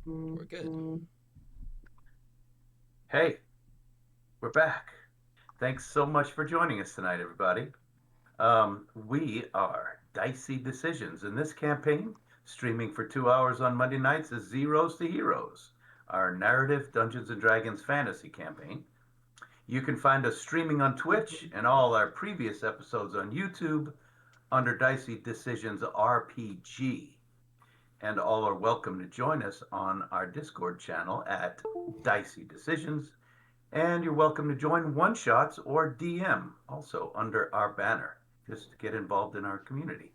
We're good. Hey, we're back. Thanks so much for joining us tonight, everybody. We are Dicey Decisions. In this campaign, streaming for 2 hours on Monday nights, is Zeros to Heroes, our narrative Dungeons and Dragons fantasy campaign. You can find us streaming on Twitch and all our previous episodes on YouTube under Dicey Decisions RPG. And all are welcome to join us on our Discord channel at Dicey Decisions. And you're welcome to join one shots or DM also under our banner. Just to get involved in our community.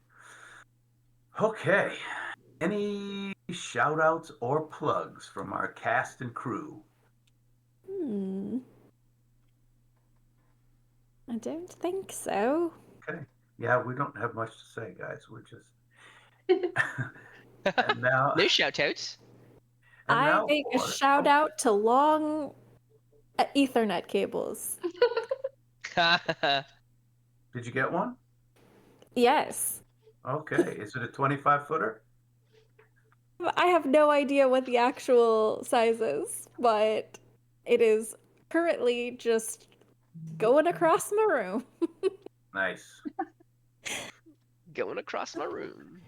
Okay. Any shout outs or plugs from our cast and crew? Hmm. I don't think so. Okay. Yeah, we don't have much to say, guys. We're just and now No shoutouts. and I now make a for shout out to long Ethernet cables. did you get one? Yes. Okay. Is it a 25 footer? I have no idea what the actual size is, but it is currently just going across my room. Nice. Going across my room.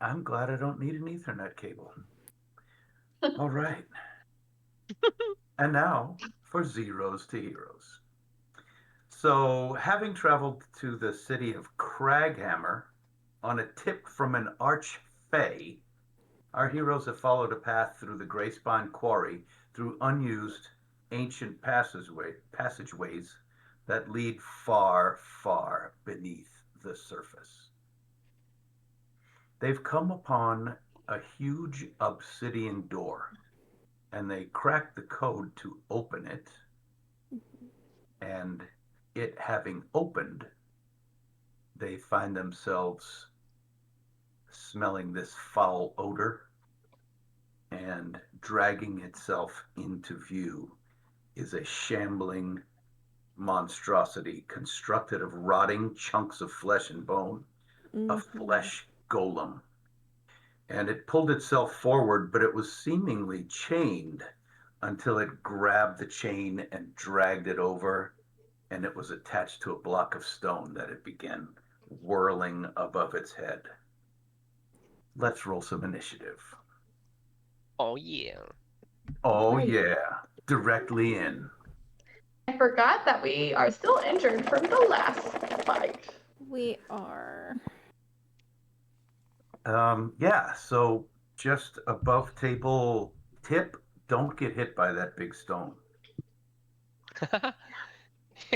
I'm glad I don't need an Ethernet cable. All right. And now for Zeros to Heroes. So, having traveled to the city of Craghammer on a tip from an archfey, our heroes have followed a path through the Greyspine Quarry through unused ancient passageways that lead far, far beneath the surface. They've come upon a huge obsidian door, and they crack the code to open it. And it having opened, they find themselves smelling this foul odor, and dragging itself into view is a shambling monstrosity constructed of rotting chunks of flesh and bone, a flesh golem. And it pulled itself forward, but it was seemingly chained until it grabbed the chain and dragged it over, and it was attached to a block of stone that it began whirling above its head. Let's roll some initiative. Oh yeah. Oh, Right. yeah. Directly in. I forgot that we are still injured from the last fight. We are. Yeah, so just above table tip, don't get hit by that big stone.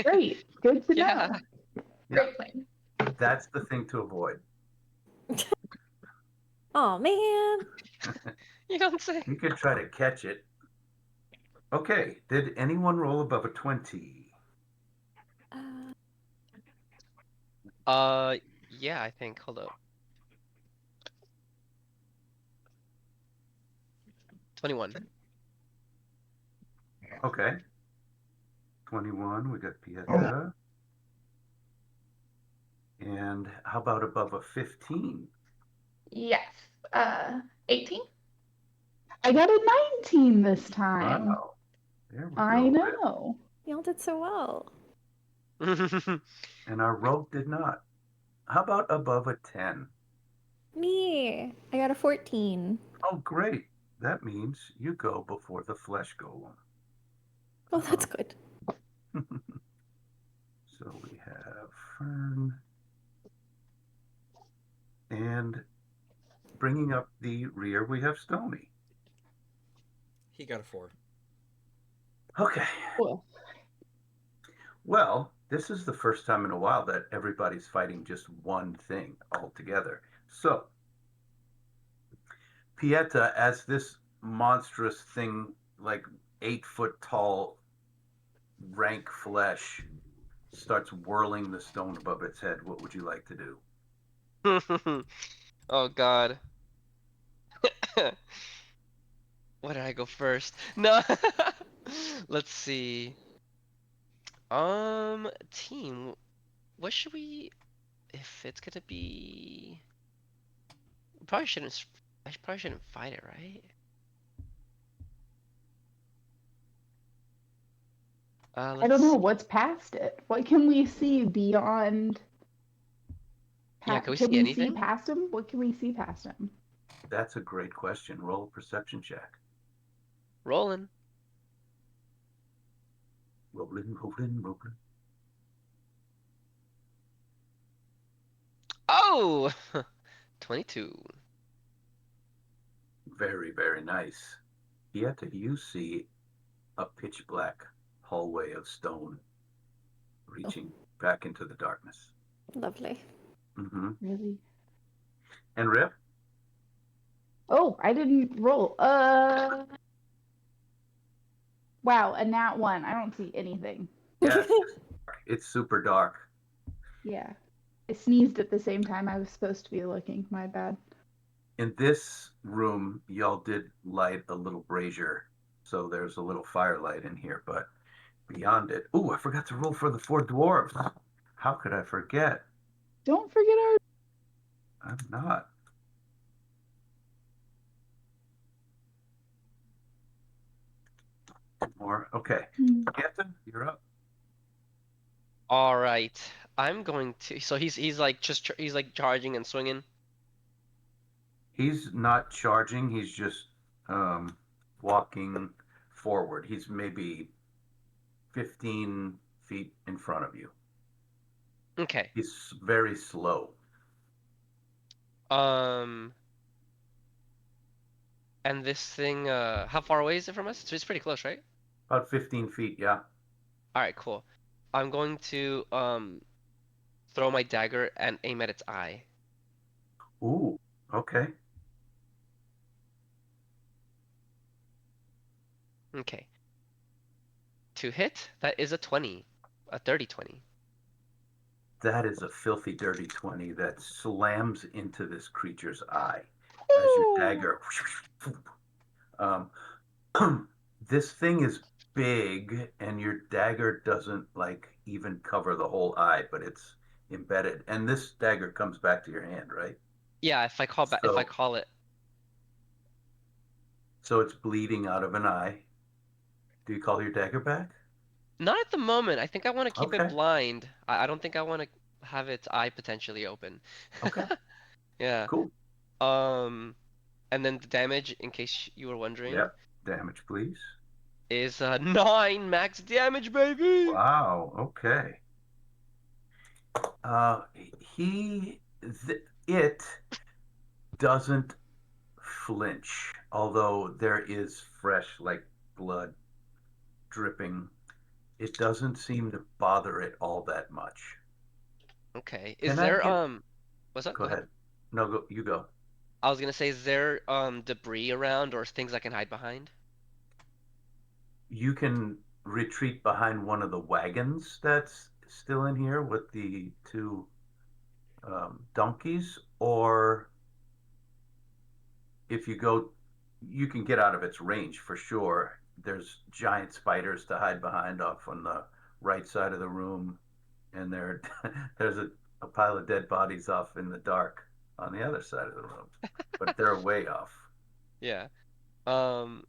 Great. Good to Yeah. know. Yeah. Great plan. That's the thing to avoid. Oh man. You don't say. You could try to catch it. Okay, did anyone roll above a 20? Uh, Yeah, I think. Hold up. 21. Okay. 21, we got Pieta. And how about above a 15? Yes. 18? I got a 19 this time. Wow. There we go. I know. y'all did so well. And our rogue did not. How about above a 10? Me. I got a 14. Oh, great. That means you go before the flesh golem. Oh, that's good. So we have Fern. And bringing up the rear, we have Stony. He got a 4. Okay. Cool. Well, this is the first time in a while that everybody's fighting just one thing all together. So, Pieta, as this monstrous thing, like 8 foot tall, rank flesh, starts whirling the stone above its head, what would you like to do? Oh god. Why did I go first? No. Let's see. Team. What should we? If it's gonna be, probably shouldn't. I probably shouldn't fight it, right? I don't Let's know see. what's past it. What can we see beyond? Yeah, can we Can see we see anything? past him? What can we see past him? That's a great question. Roll a perception check. Rolling. Rolling, rolling, rolling. Oh! 22. Very, very nice. Yet you see a pitch black hallway of stone reaching back into the darkness. Lovely. Mm-hmm. Really? And Rip, Oh, I didn't roll. Wow, a nat one. I don't see anything. yes, it's super dark. Yeah. I sneezed at the same time I was supposed to be looking. My bad. In this room, y'all did light a little brazier, so there's a little firelight in here, but beyond it, oh, I forgot to roll for the 4 dwarves. How could I forget? Don't forget our. I'm not. More. Okay. Captain, you're up. All right. I'm going to. So he's like he's like charging and swinging. He's not charging, he's just walking forward. He's maybe 15 feet in front of you. Okay. He's very slow. Um. And this thing, how far away is it from us? So it's pretty close, right? About 15 feet, yeah. All right, cool. I'm going to throw my dagger and aim at its eye. Ooh, okay. Okay. To hit, that is a 20. A dirty 20. That is a filthy, dirty 20 that slams into this creature's eye as your dagger. Um, this thing is big, and your dagger doesn't like even cover the whole eye, but it's embedded. And this dagger comes back to your hand, right? Yeah, if I call back, if I So, call it. so it's bleeding out of an eye. Do you call your dagger back? Not at the moment. I think I want to keep it Okay, blind. I don't think I want to have its eye potentially open. okay, Yeah. cool. Um, and then the damage, in case you were wondering, Yep. Damage, please. is 9 max damage, baby. Wow. Okay. Uh, it doesn't flinch, although there is fresh, like blood dripping. It doesn't seem to bother it all that much. Okay. Is Can I there get? what's up? Go Go ahead. ahead. No, go. You go. I was gonna say, is there debris around or things I can hide behind? You can retreat behind one of the wagons that's still in here with the two donkeys, or if you go, you can get out of its range for sure. There's giant spiders to hide behind off on the right side of the room, and there's a pile of dead bodies off in the dark on the other side of the room, but they're way off. Yeah. Um,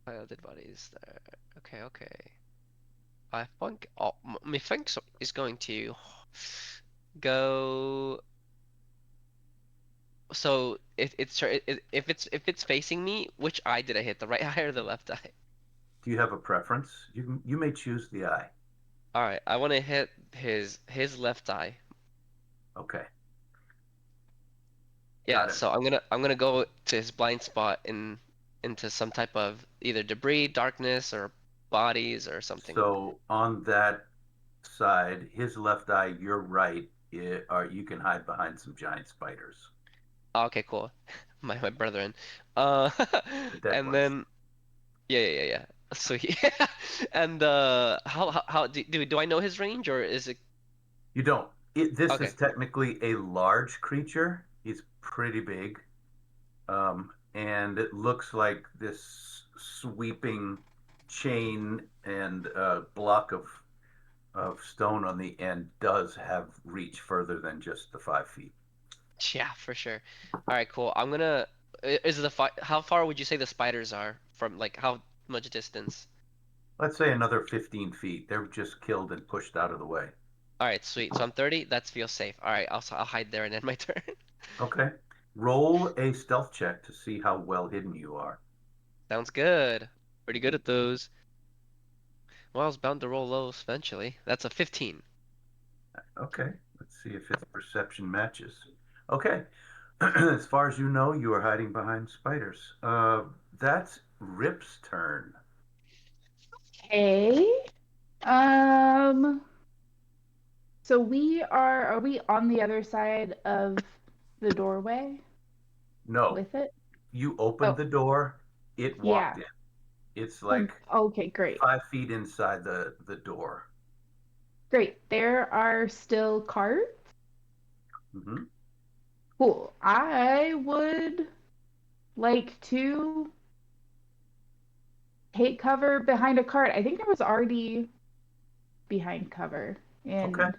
my dead bodies there. Okay, okay. I think methinks is going to go. So if it's facing me, which eye did I hit? The right eye or the left eye? Do you have a preference? You may choose the eye. All right, I want to hit his left eye. Okay, Yeah, got it. so I'm gonna go to his blind spot into some type of either debris, darkness, or bodies or something. So on that side, his left eye, your right, or you can hide behind some giant spiders, Oh, okay, cool. My brethren. Uh, the dead and ones. then yeah. So yeah, and how do I know his range or is it You don't. This okay? is technically a large creature. He's pretty big, and it looks like this sweeping chain and block of stone on the end does have reach further than just the 5 feet. Yeah, for sure. All right, cool. I'm gonna. Is the fi How far would you say the spiders are from like how much distance? let's say another 15 feet. They're just killed and pushed out of the way. All right, sweet. So I'm 30. That feels safe. All right, I'll hide there and end my turn. Okay. Roll a stealth check to see how well hidden you are. Sounds good. Pretty good at those. Well, I was bound to roll low eventually. That's a 15. Okay. Let's see if his perception matches. Okay. As far as you know, you are hiding behind spiders. That's Rip's turn. Okay. So are we on the other side of the doorway No, with it? you opened Oh, the door. It yeah. walked in. It's Oh, like okay, great. 5 feet inside the door. Great. There are still carts. Hmm. Cool. I would like to take cover behind a cart. I think there was already behind cover Okay. in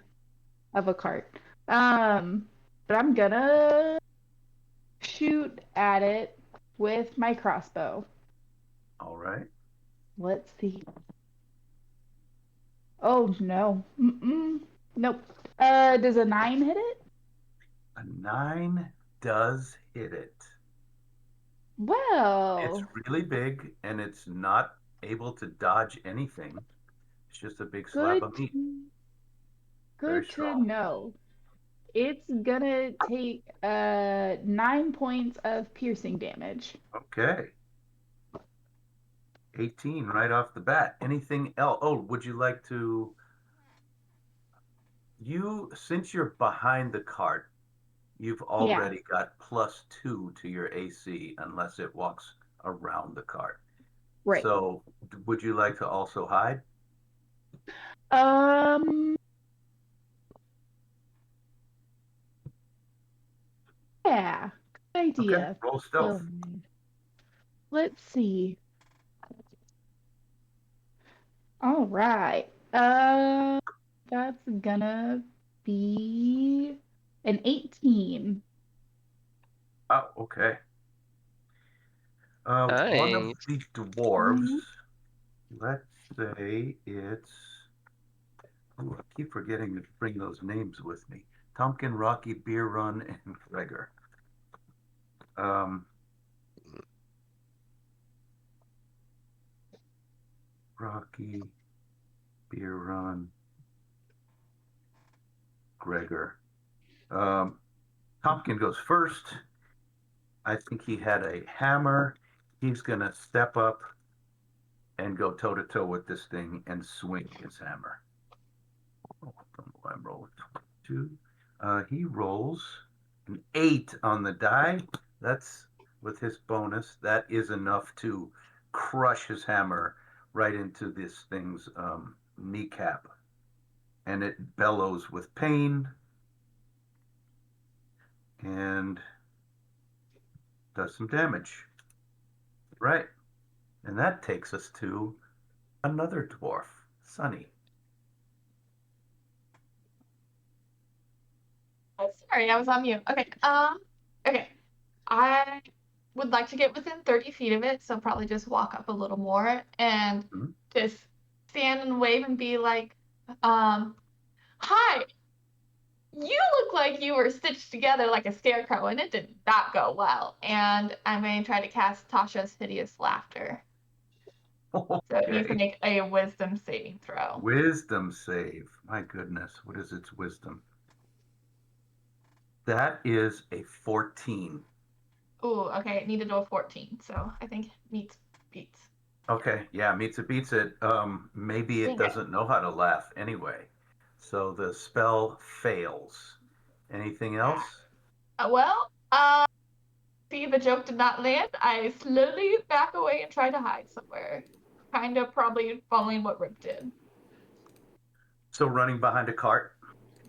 of a cart. But I'm gonna shoot at it with my crossbow. All right. Let's see. Oh no. Nope. Does a 9 hit it? A 9 does hit it. It's Well, really big and it's not able to dodge anything. It's just a big slab good of meat. to, Very good to strong. know. It's gonna take 9 points of piercing damage. Okay. 18 right off the bat. Anything else? Oh, would you like to since you're behind the cart, you've Yeah, already got +2 to your AC unless it walks around the cart. right. So, would you like to also hide? Um, yeah, good Okay, idea. roll stealth. Let's see. All right. That's gonna be an 18. Oh, okay. One of Nice. the dwarves, let's say it's. Ooh, I keep forgetting to bring those names with me. Tompkin, Rocky, Beer Run, and Gregor. Um, Rocky, Beer Run, Gregor. Tompkin goes first. I think he had a hammer. He's going to step up and go toe to toe with this thing and swing his hammer. Oh, I don't know why I'm rolling 22. He rolls an 8 on the die. That's with his bonus. That is enough to crush his hammer right into this thing's kneecap. And it bellows with pain and does some damage. Right. And that takes us to another dwarf, Sunny. Sorry, I was on mute. Okay. Okay. I would like to get within 30 feet of it, so probably just walk up a little more and Mhm. just stand and wave and be like, hi, you look like you were stitched together like a scarecrow, and it did not go well. And I may try to cast Tasha's Hideous Laughter. So it needs to Okay. make a wisdom saving throw. Wisdom save. My goodness. What is its wisdom? That is a 14. Ooh, okay, it needed a 14, so I think meets beats. Okay. Yeah, meets it beats it. Maybe it Okay. doesn't know how to laugh anyway. So the spell fails. Anything else? See, the joke did not land. I slowly back away and try to hide somewhere. Kind of probably following what Rip did. So running behind a cart.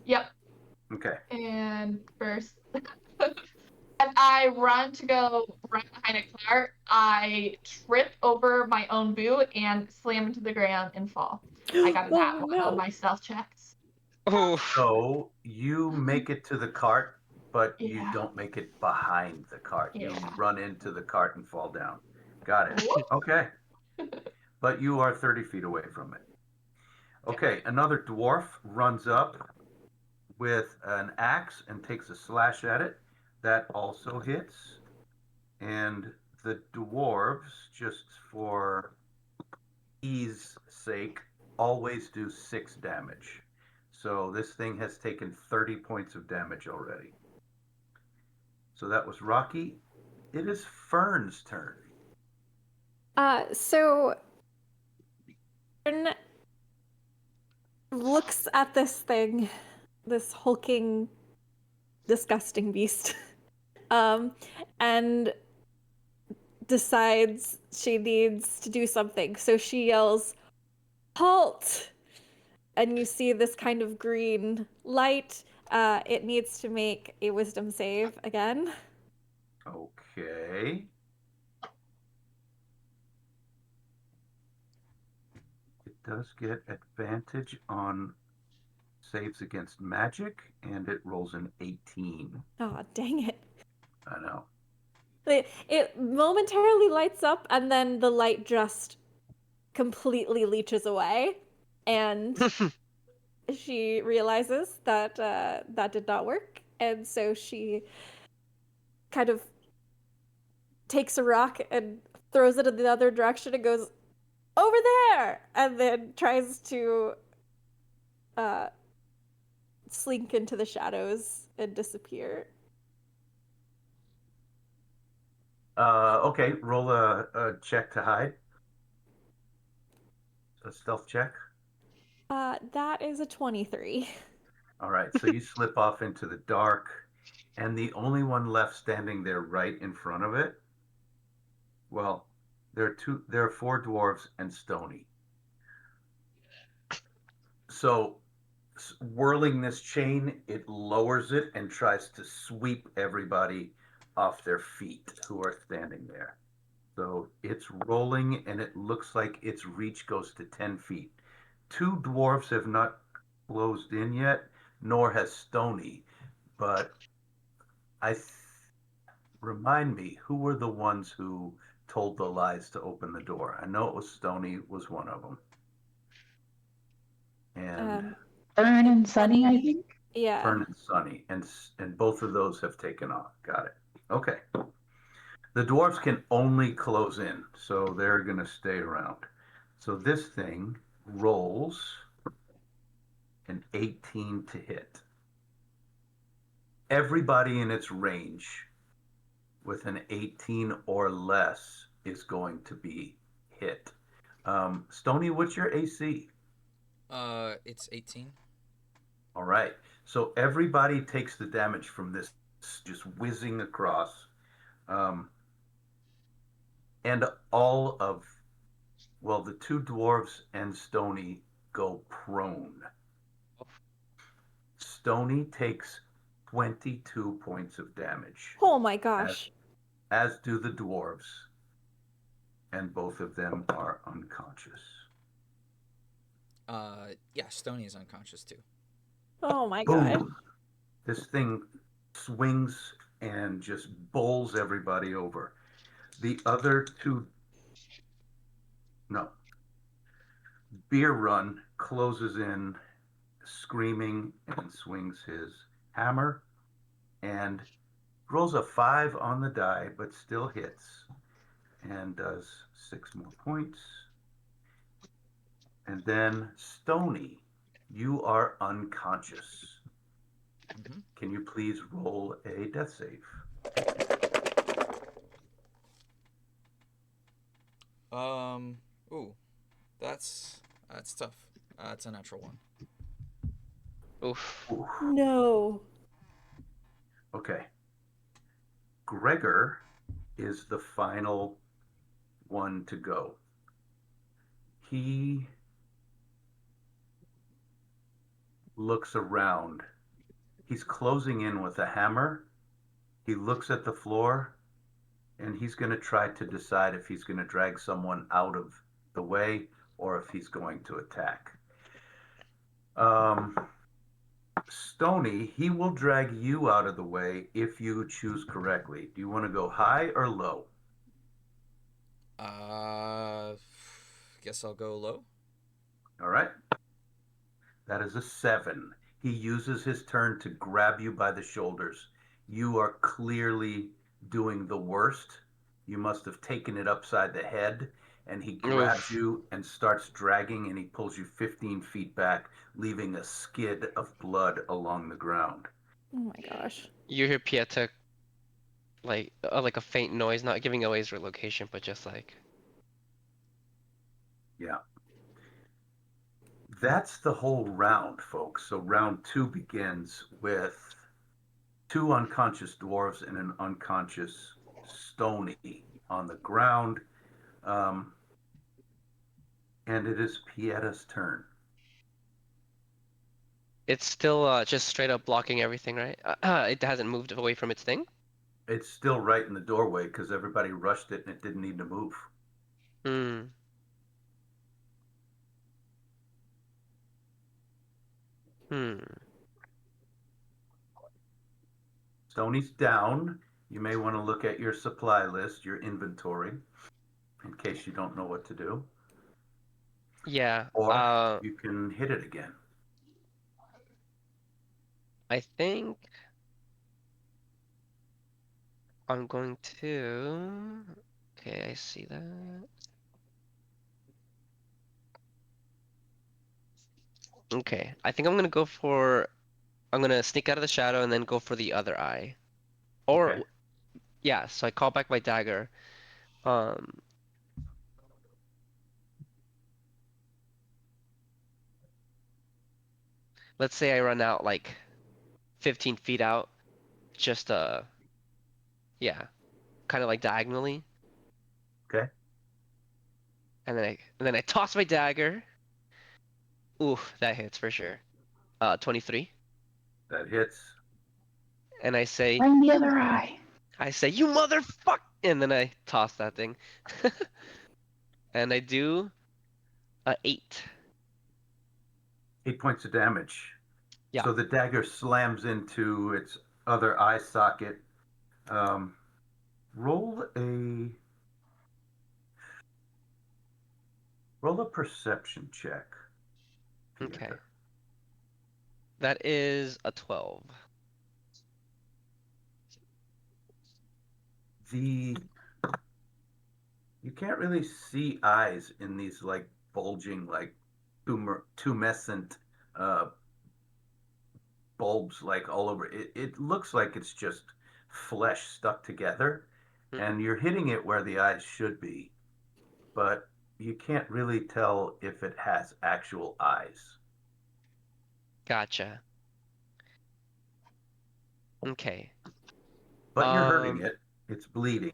Yep. Okay. And first, as I run to go run behind a cart, I trip over my own boot and slam into the ground and fall. I got a nat Oh one on no. my stealth checks. Oh, So you make it to the cart, but you Yeah. don't make it behind the cart. You Yeah. run into the cart and fall down. Got it. Whoops. Okay. but you are 30 feet away from it. Okay, another dwarf runs up with an axe and takes a slash at it. That also hits. And the dwarves, just for ease sake, always do 6 damage. So this thing has taken 30 points of damage already. So that was Rocky. It is Fern's turn. So Fern looks at this thing, this hulking, disgusting beast, and decides she needs to do something. So she yells, "Halt!" And you see this kind of green light. It needs to make a wisdom save again. Okay. It does get advantage on saves against magic, and it rolls an 18. Oh, dang it. I know. It momentarily lights up, and then the light just completely leeches away. And she realizes that that did not work. And so she kind of takes a rock and throws it in the other direction and goes, "Over there!" And then tries to slink into the shadows and disappear. Okay, roll a check to hide. A stealth check. That is a 23. All right, so you slip off into the dark, and the only one left standing there right in front of it, well, there are 4 dwarves and Stony. So whirling this chain, it lowers it and tries to sweep everybody off their feet who are standing there. So it's rolling, and it looks like its reach goes to 10 feet. 2 dwarves have not closed in yet, nor has Stony. But remind me, who were the ones who told the lies to open the door? I know it was Stony was one of them. And Fern and Sunny, I think. Yeah. Fern and Sunny, and both of those have taken off. Got it. Okay. The dwarves can only close in, so they're going to stay around. So this thing rolls an 18 to hit. Everybody in its range with an 18 or less is going to be hit. Stony, what's your AC? It's 18. All right. So everybody takes the damage from this just whizzing across. And all of, well, the 2 dwarves and Stony go prone. Stony takes 22 points of damage. Oh my gosh. As do the dwarves. And both of them are unconscious. Yeah, Stony is unconscious too. Oh my god. Boom! This thing swings and just bowls everybody over. The other 2, no. Beer Run closes in, screaming, and swings his hammer, and rolls a 5 on the die, but still hits, and does 6 more points. And then Stony, you are unconscious. Mm-hmm. Can you please roll a death save? Ooh, that's tough. It's a natural 1. Oof. Oof. No. Okay. Gregor is the final one to go. He looks around. He's closing in with a hammer. He looks at the floor, and he's going to try to decide if he's going to drag someone out of the way or if he's going to attack. Stony, he will drag you out of the way if you choose correctly. Do you want to go high or low? guess I'll go low. All right. That is a 7. He uses his turn to grab you by the shoulders. You are clearly doing the worst. You must have taken it upside the head, and he grabs Oof. you and starts dragging, and he pulls you 15 feet back, leaving a skid of blood along the ground. Oh my gosh. You hear Pieta like a faint noise, not giving away his location, but just like. Yeah. That's the whole round, folks. So round 2 begins with 2 unconscious dwarves and an unconscious Stony on the ground. And it is Pieta's turn. It's still just straight up blocking everything, right? It hasn't moved away from its thing. It's still right in the doorway because everybody rushed it and it didn't need to move. Hmm. Hmm. Stony's down. You may want to look at your supply list, your inventory, in case you don't know what to do. Yeah. Or you can hit it again. I think I'm going to. Okay, I see that. Okay, I think I'm gonna go for. I'm gonna sneak out of the shadow and then go for the other eye. Okay. Or yeah, so I call back my dagger. Um, let's say I run out like 15 feet out, just yeah, kind of like diagonally, Okay. and then I toss my dagger. Ooh, that hits for sure. 23. That hits. And I say, Find the you. other eye. I say, you motherfuck, and then I toss that thing, and I do a 8. 8 points of damage. Yeah. So the dagger slams into its other eye socket. Um, roll a perception check, Okay. Peter. That is a 12. The You can't really see eyes in these like bulging, like tumescent uh, bulbs, like all over. It looks like it's just flesh stuck together, Hmm. and you're hitting it where the eyes should be, but you can't really tell if it has actual eyes. Gotcha. Okay. But you're hurting Um, it. It's bleeding.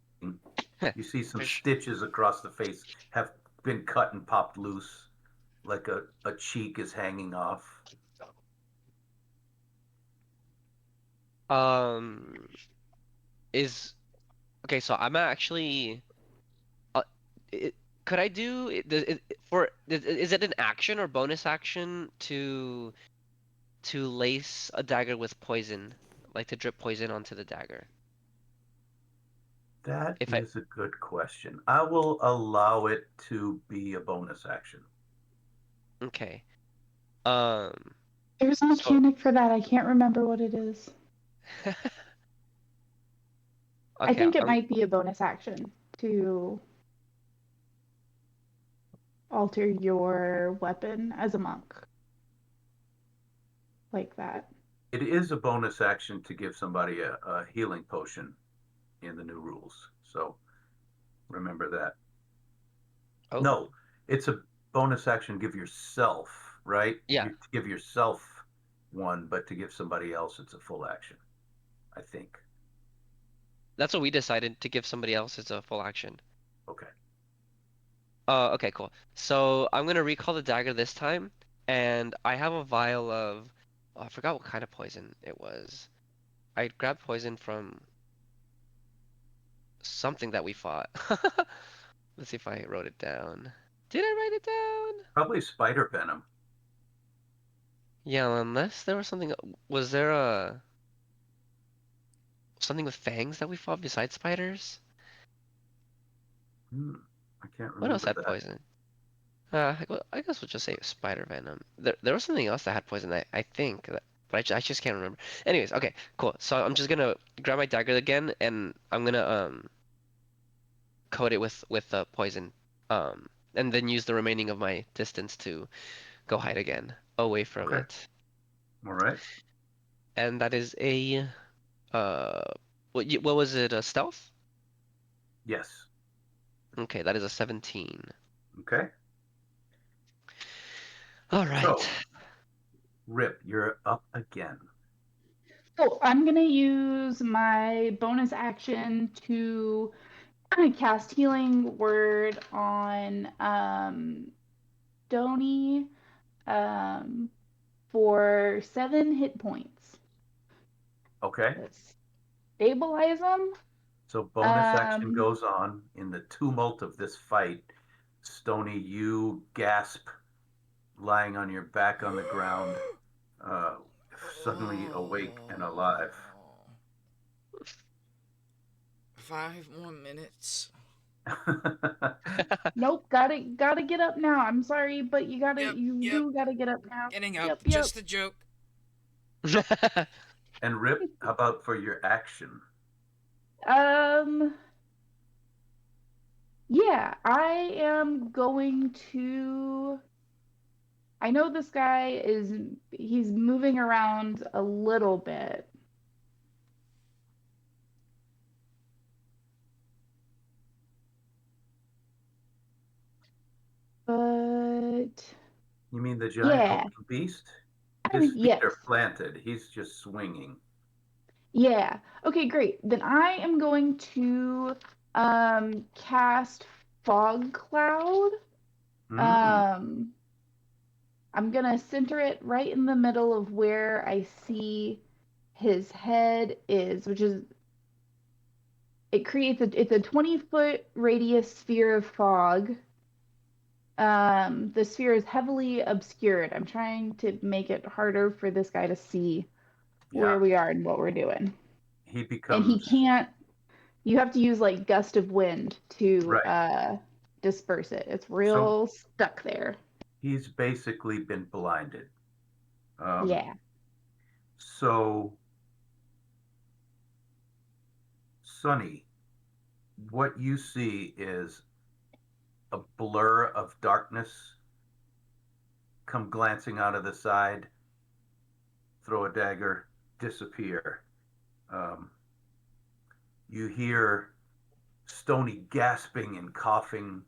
You see some for sh- stitches across the face have been cut and popped loose, like a cheek is hanging off. um, is okay. So I'm actually. Uh, it, could I do is it an action or bonus action to lace a dagger with poison, like to drip poison onto the dagger? That If I is a good question. I will allow it to be a bonus action. okay. Um. There's a So mechanic for that. I can't remember what it is. I okay. think it might be a bonus action to alter your weapon as a monk. Like that. It is a bonus action to give somebody a healing potion in the new rules. So remember that. Oh No, it's a bonus action to give yourself, right? yeah, You give yourself one, but to give somebody else, it's a full action, I think. that's what we decided to give somebody else as a full action. Okay. Okay, cool. So I'm gonna recall the dagger this time, and I have a vial of. Oh, I forgot what kind of poison it was. I grabbed poison from something that we fought. Let's see if I wrote it down. Did I write it down? Probably spider venom. Yeah, unless there was something. Was there a something with fangs that we fought besides spiders? Hmm, I can't What else remember had that. poison? I guess we'll just say spider venom. There was something else that had poison. I think, but I just can't remember. Anyways, okay, cool. So I'm just gonna grab my dagger again, and I'm gonna coat it with the poison, and then use the remaining of my distance to go hide again, away from Okay. it. All right. And that is a uh, what was it? A stealth? Yes. Okay, that is a 17. Okay. All right. So, Rip, you're up again. So I'm gonna use my bonus action to cast Healing Word on Stony for 7 hit points. Okay. Let's stabilize them. So bonus action goes on. In the tumult of this fight, Stony, you gasp, lying on your back on the ground, suddenly awake and alive. 5 more minutes. Nope, gotta get up now. I'm sorry, but you Yep, do gotta get up now. Getting up. Yep. Just a joke. And Rip, how about for your action? Yeah, I am going to. I know this guy he's moving around a little bit. But You mean the giant yeah, hulking beast? His feet yes. are planted. He's just swinging. Yeah. Okay, great. Then I am going to cast Fog Cloud. Mm. I'm gonna center it right in the middle of where I see his head is, which is it's a 20-foot radius sphere of fog. The sphere is heavily obscured. I'm trying to make it harder for this guy to see where Yeah. we are and what we're doing. He And he becomes can't you have to use like gust of wind to right. disperse it. It's So real stuck there. he's basically been blinded. Yeah. So, Sunny, what you see is a blur of darkness come glancing out of the side, throw a dagger, disappear. Um, you hear Stony gasping and coughing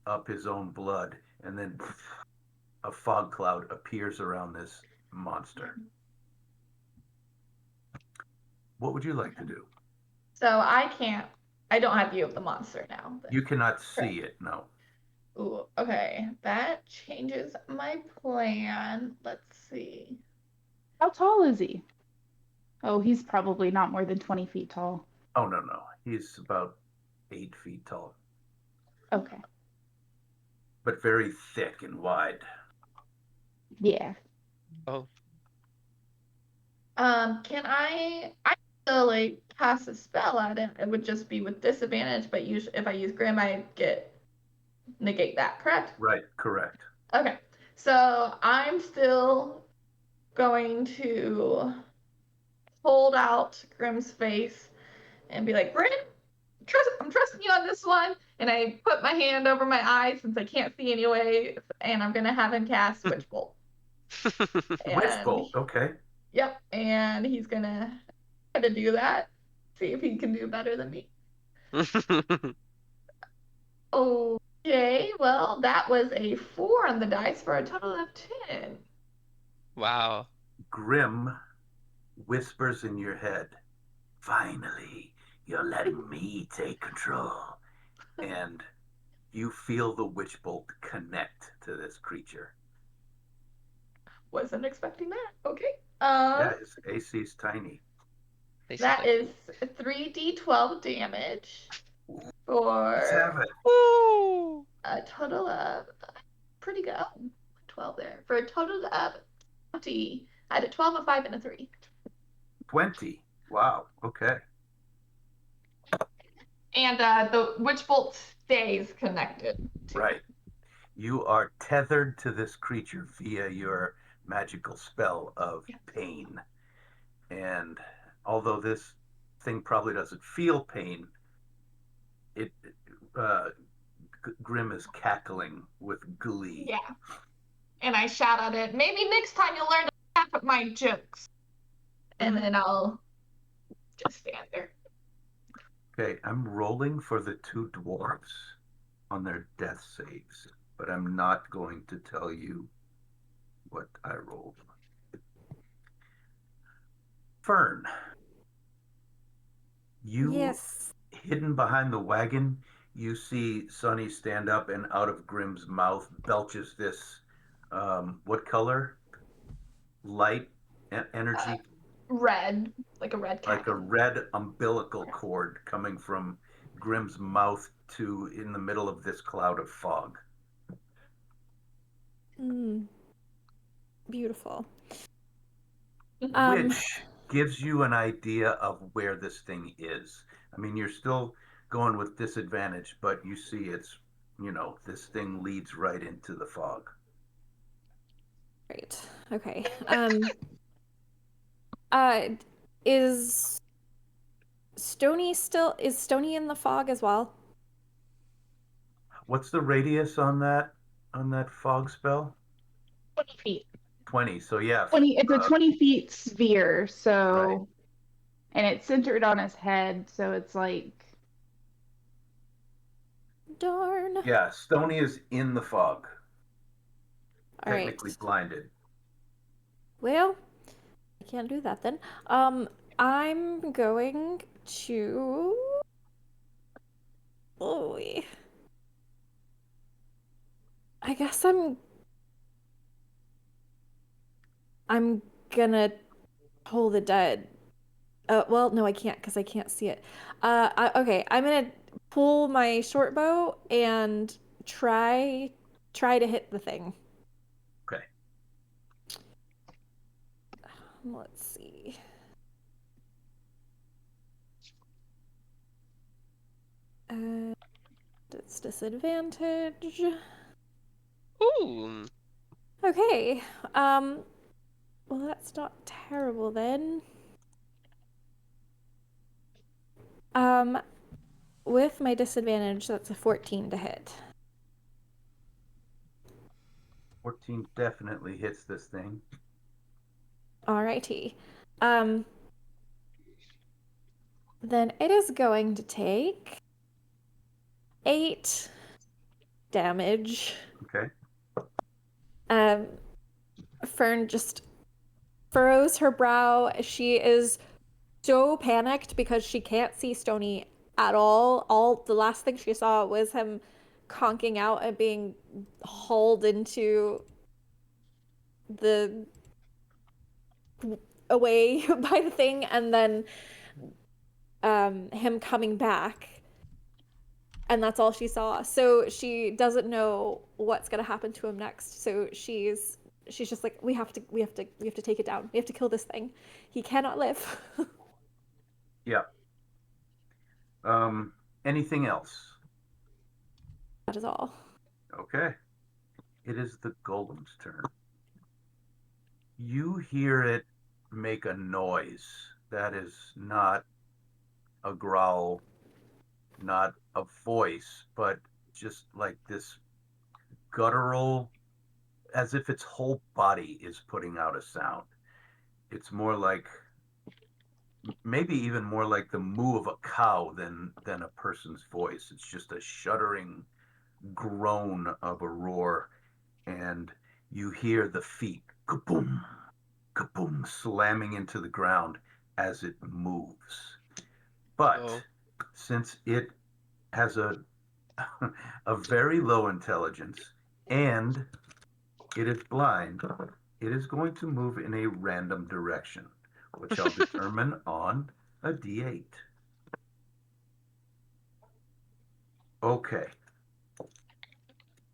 up his own blood, and then a fog cloud appears around this monster. What would you like to do? So I don't have view of the monster now. You cannot see it, no. Ooh, okay. That changes my plan. Let's see. How tall is he? Oh, he's probably not more than 20 feet tall. Oh, no. He's about 8 feet tall. Okay. But very thick and wide. Yeah. Oh. Can I still like cast a spell at it? It would just be with disadvantage, but if I use Grim, I negate that, correct? Right, correct. Okay. So I'm still going to hold out Grim's face and be like, Grim, I'm trusting you on this one. And I put my hand over my eyes since I can't see anyway, and I'm gonna have him cast Witch Bolt. Witch Bolt, okay. Yep, and he's gonna try to do that. See if he can do better than me. Okay, well, that was a 4 on the dice for a total of 10. Wow. Grim whispers in your head, finally, you're letting me take control. And you feel the witch bolt connect to this creature. Wasn't expecting that. Okay. Yeah, his AC's tiny. That is 3d12 damage Let's have for it. a total of pretty good. 12 there for a total of 20. I had a 12, a 5, and a 3. 20. Wow. Okay. And the witch bolt stays connected. Right. You are tethered to this creature via your magical spell of pain. And although this thing probably doesn't feel pain, it uh, Grim is cackling with glee. Yeah. And I shout at it, maybe next time you'll learn to laugh at my jokes. And then I'll just stand there. Okay, I'm rolling for the two dwarves on their death saves, but I'm not going to tell you what I rolled. Fern, you Yes. hidden behind the wagon, you see Sonny stand up and out of Grim's mouth belches this what color? Light energy, Red, like a red like a cactus. red umbilical cord coming from Grim's mouth to in the middle of this cloud of fog. Beautiful. Which gives you an idea of where this thing is. I mean, you're still going with disadvantage, but you see it's, this thing leads right into the fog. Great. Okay. Is Stony in the fog as well? What's the radius on that fog spell? 20 feet. 20. So yeah, 20. It's a 20 feet sphere. So, right. and it's centered on his head. So it's like, Darn. Yeah, Stony is in the fog. All right. Technically blinded. Well, I can't do that then. I'm going to. Oh, I guess I'm gonna pull the dead. Well, no, I can't because I can't see it. Okay, I'm gonna pull my short bow and try to hit the thing. Okay. Let's see. It's disadvantage. Ooh. Okay. Well, that's not terrible then. With my disadvantage, that's a 14 to hit. 14 definitely hits this thing. Alrighty. Then it is going to take 8 damage. Okay. Fern just furrows her brow. She is so panicked because she can't see Stony at all. The last thing she saw was him conking out and being hauled into the away by the thing, and then him coming back, and that's all she saw. So she doesn't know what's gonna happen to him next. So she's just like, we have to take it down. We have to kill this thing. He cannot live. Yeah. Anything else? That is all. Okay. It is the golem's turn. You hear it make a noise that is not a growl, not a voice, but just like this guttural, as if its whole body is putting out a sound. It's more like, maybe even more like the moo of a cow than a person's voice. It's just a shuddering groan of a roar, and you hear the feet kaboom, kaboom, slamming into the ground as it moves. But since it has a a very low intelligence and it is blind, it is going to move in a random direction, which I'll determine on a d8. Okay.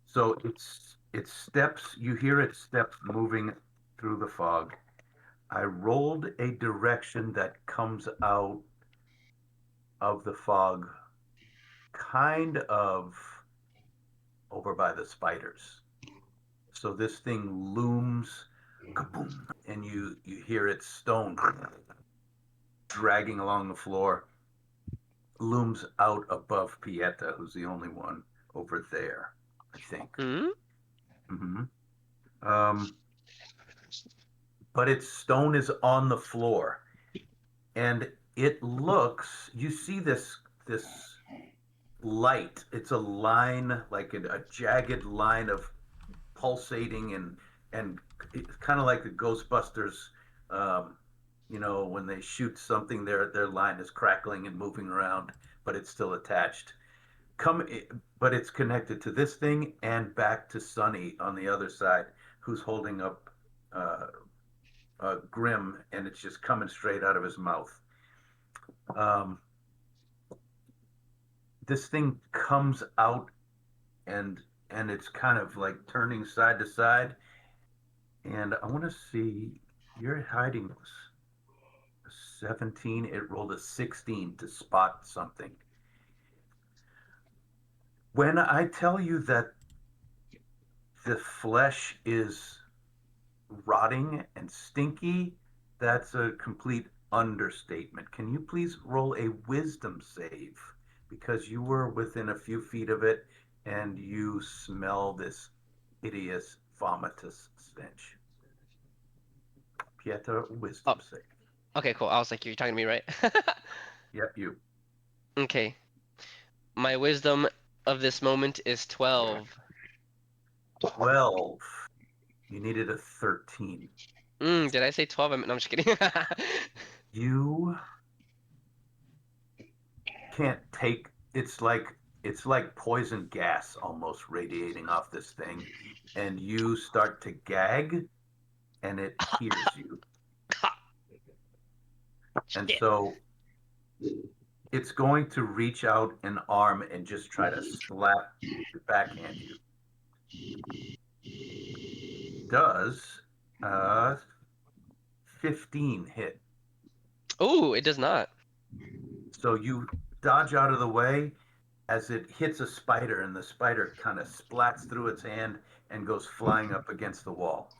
So its steps, you hear its steps moving through the fog. I rolled a direction that comes out of the fog kind of over by the spiders. So this thing looms, kaboom, and you hear its stone dragging along the floor, looms out above Pieta, who's the only one over there, I think. Hmm? Hmm. Um, but its stone is on the floor, and it looks. You see this light. It's a line, like a jagged line of pulsating and it's kind of like the Ghostbusters. Um, when they shoot something, their line is crackling and moving around, but it's still attached. Come, but it's connected to this thing and back to Sunny on the other side, who's holding up uh, Grim, and it's just coming straight out of his mouth. Um, this thing comes out and and it's kind of like turning side to side. And I want to see your hiding was a 17. It rolled a 16 to spot something. When I tell you that the flesh is rotting and stinky, that's a complete understatement. Can you please roll a wisdom save? Because you were within a few feet of it and you smell this hideous vomitous stench. Pieta, Oh, wisdom save. okay, cool. I was like, you're talking to me, right? Yep, you. Okay. My wisdom of this moment is 12. 12. You needed a 13. Did I say 12? No, I'm just kidding. You can't take it's like poison gas almost radiating off this thing, and you start to gag and it hears you. And Shit. so it's going to reach out an arm and just try to slap backhand you. Does 15 hit. Oh, it does not. So you dodge out of the way as it hits a spider, and the spider kind of splats through its hand and goes flying up against the wall.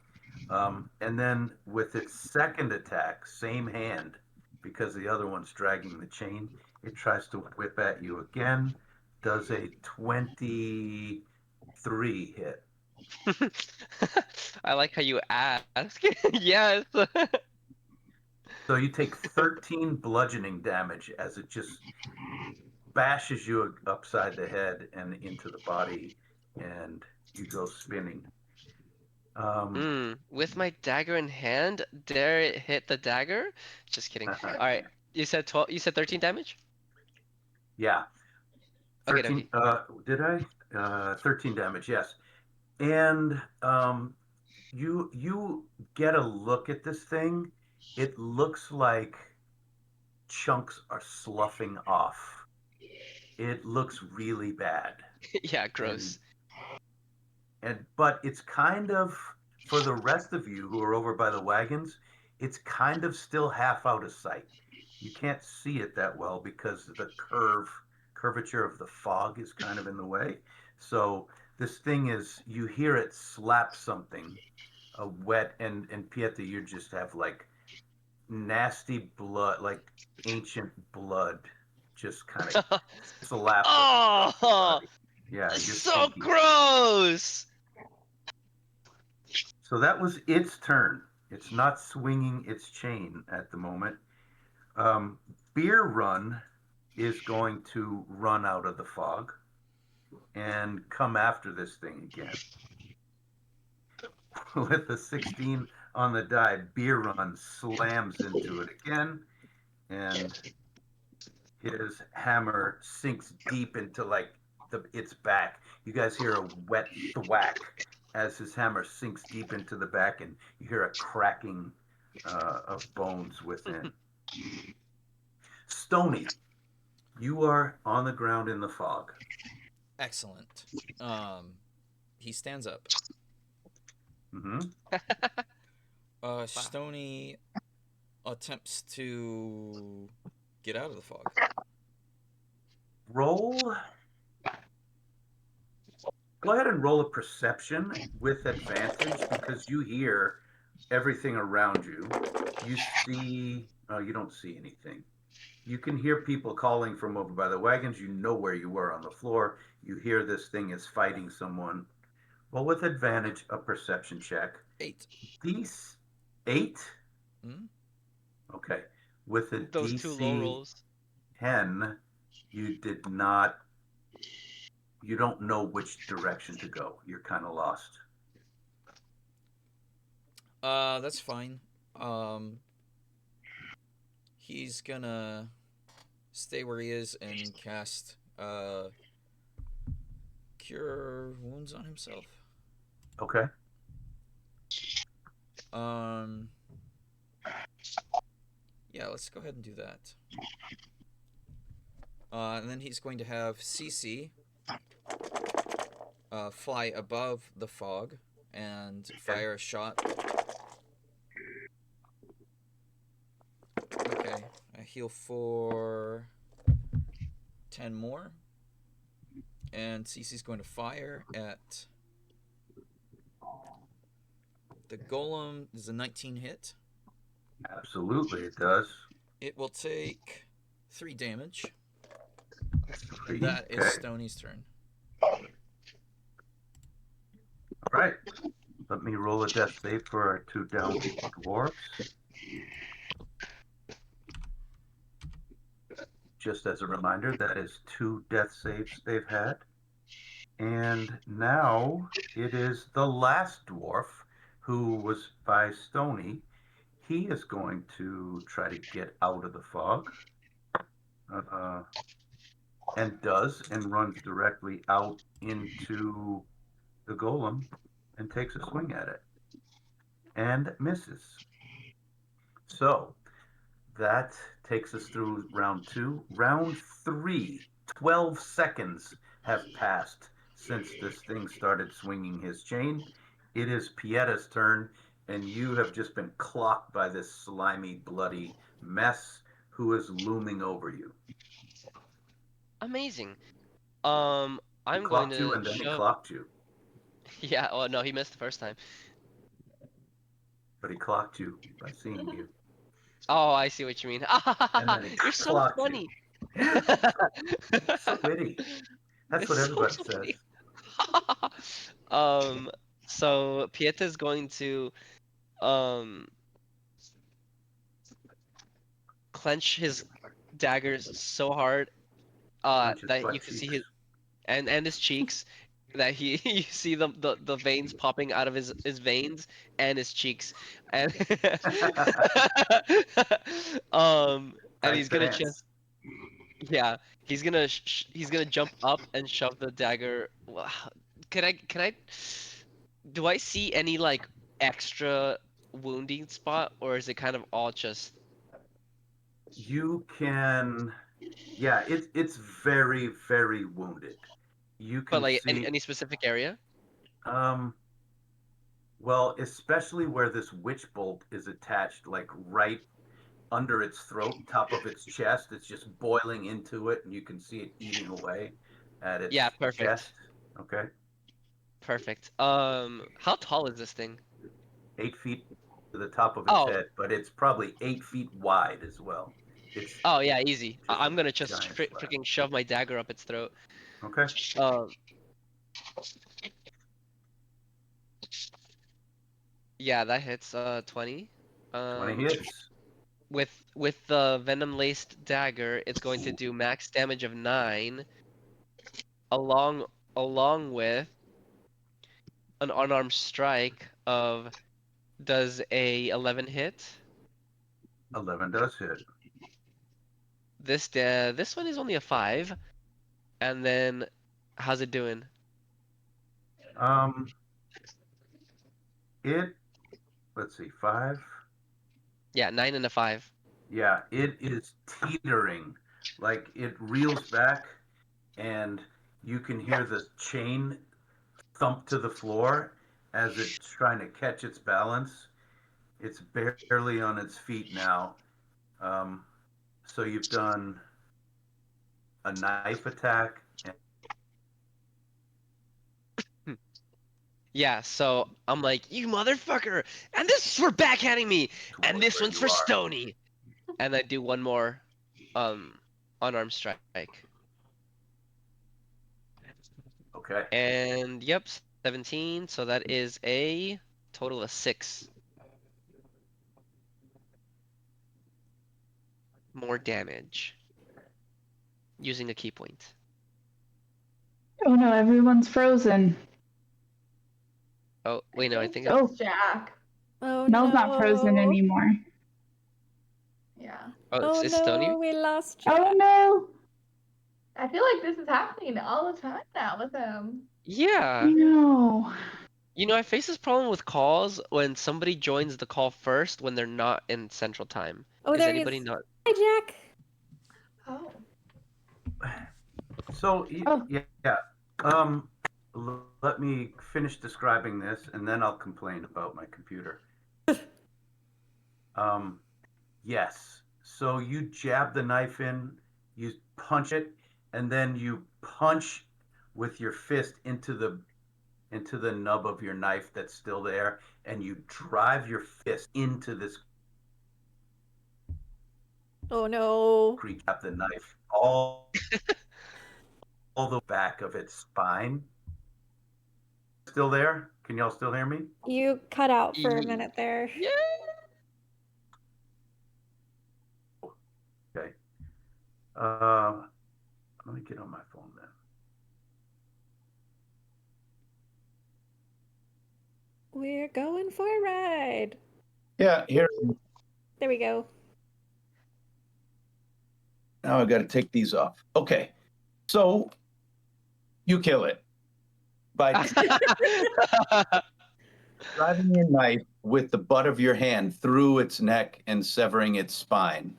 And then with its second attack, same hand, because the other one's dragging the chain, it tries to whip at you again. Does a 23 hit. I like how you ask. Yes. So you take 13 bludgeoning damage as it just bashes you upside the head and into the body, and you go spinning. Um, With my dagger in hand, dare it hit the dagger? Just kidding. All right. You said 12, you said 13 damage? yeah, Okay, 13. okay. Did I? 13 damage. Yes, and you get a look at this thing. It looks like chunks are sloughing off. It looks really bad, Yeah, and gross. but it's kind of, for the rest of you who are over by the wagons, it's kind of still half out of sight. You can't see it that well because the curvature of the fog is kind of in the way. So this thing is, you hear it slap something, a wet, and Pieta, you just have like nasty blood, like ancient blood, just kind of slapping across your Oh, body. Yeah, you're so stinky. gross. So that was its turn. It's not swinging its chain at the moment. Um, Beer Run is going to run out of the fog and come after this thing again. With the 16 on the die, Beer Run slams into it again, and his hammer sinks deep into like its back. You guys hear a wet thwack as his hammer sinks deep into the back, and you hear a cracking of bones within. Stony, you are on the ground in the fog. Excellent. He stands up. Mm-hmm. Wow. Stony attempts to get out of the fog. Roll Go ahead and roll a perception with advantage because you hear everything around you. You see, oh, you don't see anything. You can hear people calling from over by the wagons. You know where you were on the floor. You hear this thing is fighting someone. Well, with advantage, a perception check. 8. These 8? Hmm? Okay. With a Those two low DC rolls. 10, you did not, you don't know which direction to go. You're kind of lost. That's fine. Um, he's gonna stay where he is and cast cure wounds on himself. Okay. Um, yeah, let's go ahead and do that. And then he's going to have CC fly above the fog and fire a shot. Okay, I heal for 10 more. And CC's going to fire at the golem. Is a 19 hit. Absolutely, it does. It will take 3 damage. And 3. that is Okay. Stoney's turn. All right. Let me roll a death save for our 2 down dwarves. Just as a reminder, that is 2 death saves they've had. And now it is the last dwarf who was by Stony. He is going to try to get out of the fog. And does, and runs directly out into the golem and takes a swing at it. And misses. So that takes us through round 2. Round 3, 12 seconds have passed since this thing started swinging his chain. It is Pietta's turn, and you have just been clocked by this slimy, bloody mess who is looming over you. Amazing. He I'm going clocked you, to and then he shove. clocked you. Yeah. Oh no, he missed the first time. But he clocked you by seeing you. Oh, I see what you mean. And then he You're so clocked funny. you. So witty. That's It's what so everybody funny. says. So Pieta is going to um clench his daggers so hard Clench his that butt you can see cheeks. his and his cheeks that he you see the veins popping out of his veins and his cheeks and and Tight he's gonna just pants. yeah he's gonna jump up and shove the dagger. Can I do I see any like extra wounding spot or is it kind of all just You can, yeah, it's very, very wounded. You but can like see, any specific area? um, well, especially where this witch bolt is attached, like right under its throat, top of its chest. It's just boiling into it, and you can see it eating away at Yeah, its perfect. chest. Okay, Perfect. How tall is this thing? 8 feet to the top of its Oh, head, but it's probably 8 feet wide as well. It's oh yeah, easy. just a I'm gonna just giant slab. freaking shove my dagger up its throat. Okay, Um, yeah, that hits 20. 20 Um, hits. with the venom laced dagger, it's going to do max damage of 9 along with an unarmed strike of does a 11 hit? 11 does hit. This one is only a 5. And then how's it doing? Um, it, let's see, 5. Yeah, 9 and a 5. Yeah, it is teetering. Like it reels back, and you can hear the chain thump to the floor as it's trying to catch its balance. It's barely on its feet now. Um, so you've done a knife attack Yeah, so I'm like, you motherfucker! And this is for backhanding me! And Towards this where one's you for are. Stony! And I do one more um unarmed strike. Okay. And yep, 17, so that is a total of 6 more damage using a key point. Oh no, everyone's frozen. Oh, wait, no, I think it's Oh. Jack. Oh Mel's not frozen no. anymore. Yeah. Oh it's no, Stony? we lost Jack. Oh no! I feel like this is happening all the time now with him. Yeah. No. You know, I face this problem with calls when somebody joins the call first when they're not in Central Time. Oh, Is there he anybody is. not? Hi, Jack. Oh. So Oh. yeah. Let me finish describing this, and then I'll complain about my computer. Yes. So you jab the knife in, you punch it, and then you punch with your fist into the nub of your knife that's still there, and you drive your fist into this Oh no. creature. Jab the knife all the back of its spine. Still there? Can y'all still hear me? You cut out for a Ye- minute there. Yeah. Okay. Let me get on my phone then. We're going for a ride. Yeah, here. There we go. Now I got to take these off. Okay. So you kill it by driving your knife with the butt of your hand through its neck and severing its spine.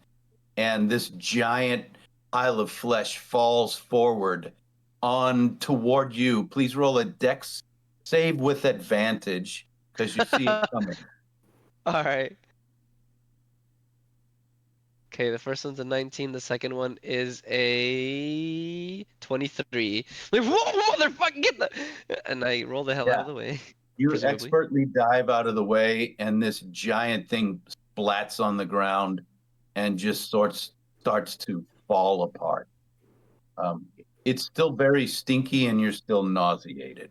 And this giant pile of flesh falls forward on toward you. Please roll a dex save with advantage because you see it coming. All right. Okay, the first one's a 19, the second one is a 23. Like, whoa, motherfucker, get the... And I roll the hell out Yeah. of the way, You presumably. expertly dive out of the way, and this giant thing splats on the ground and just starts to fall apart. It's still very stinky, and you're still nauseated.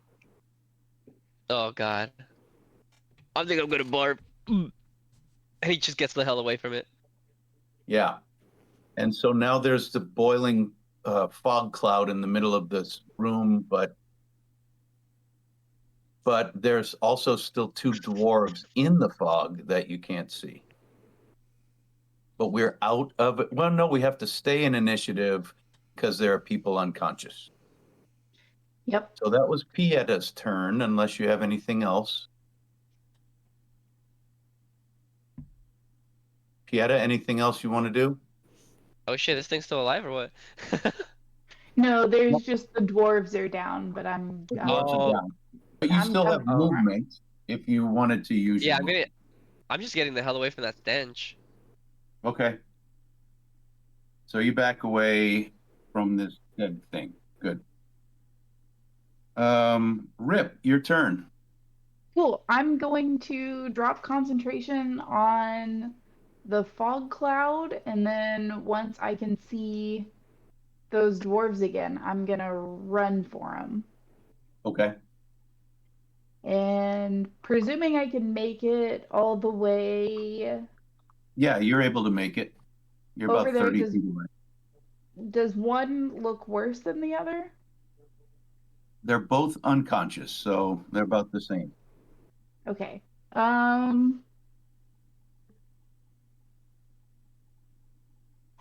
Oh, God. I think I'm gonna barf. And he just gets the hell away from it. Yeah. And so now there's the boiling fog cloud in the middle of this room, but there's also still two dwarves in the fog that you can't see. But we're out of it. Well, no, we have to stay in initiative because there are people unconscious. Yep. So that was Pietta's turn, unless you have anything else. Pietta, anything else you want to do? Oh shit, this thing's still alive or what? No, there's just the dwarves are down, but I'm The dwarves are Oh, down. But you I'm still have coming for 'em. movement if you wanted to use yeah, your movement. I'm just getting the hell away from that stench. Okay. So you back away from this dead thing. Good. Rip, your turn. Cool. I'm going to drop concentration on the fog cloud, and then once I can see those dwarves again, I'm gonna run for them. Okay. And presuming I can make it all the way Yeah, you're able to make it. You're over about there, 30 feet away. does one look worse than the other? They're both unconscious, so they're about the same. Okay. Um,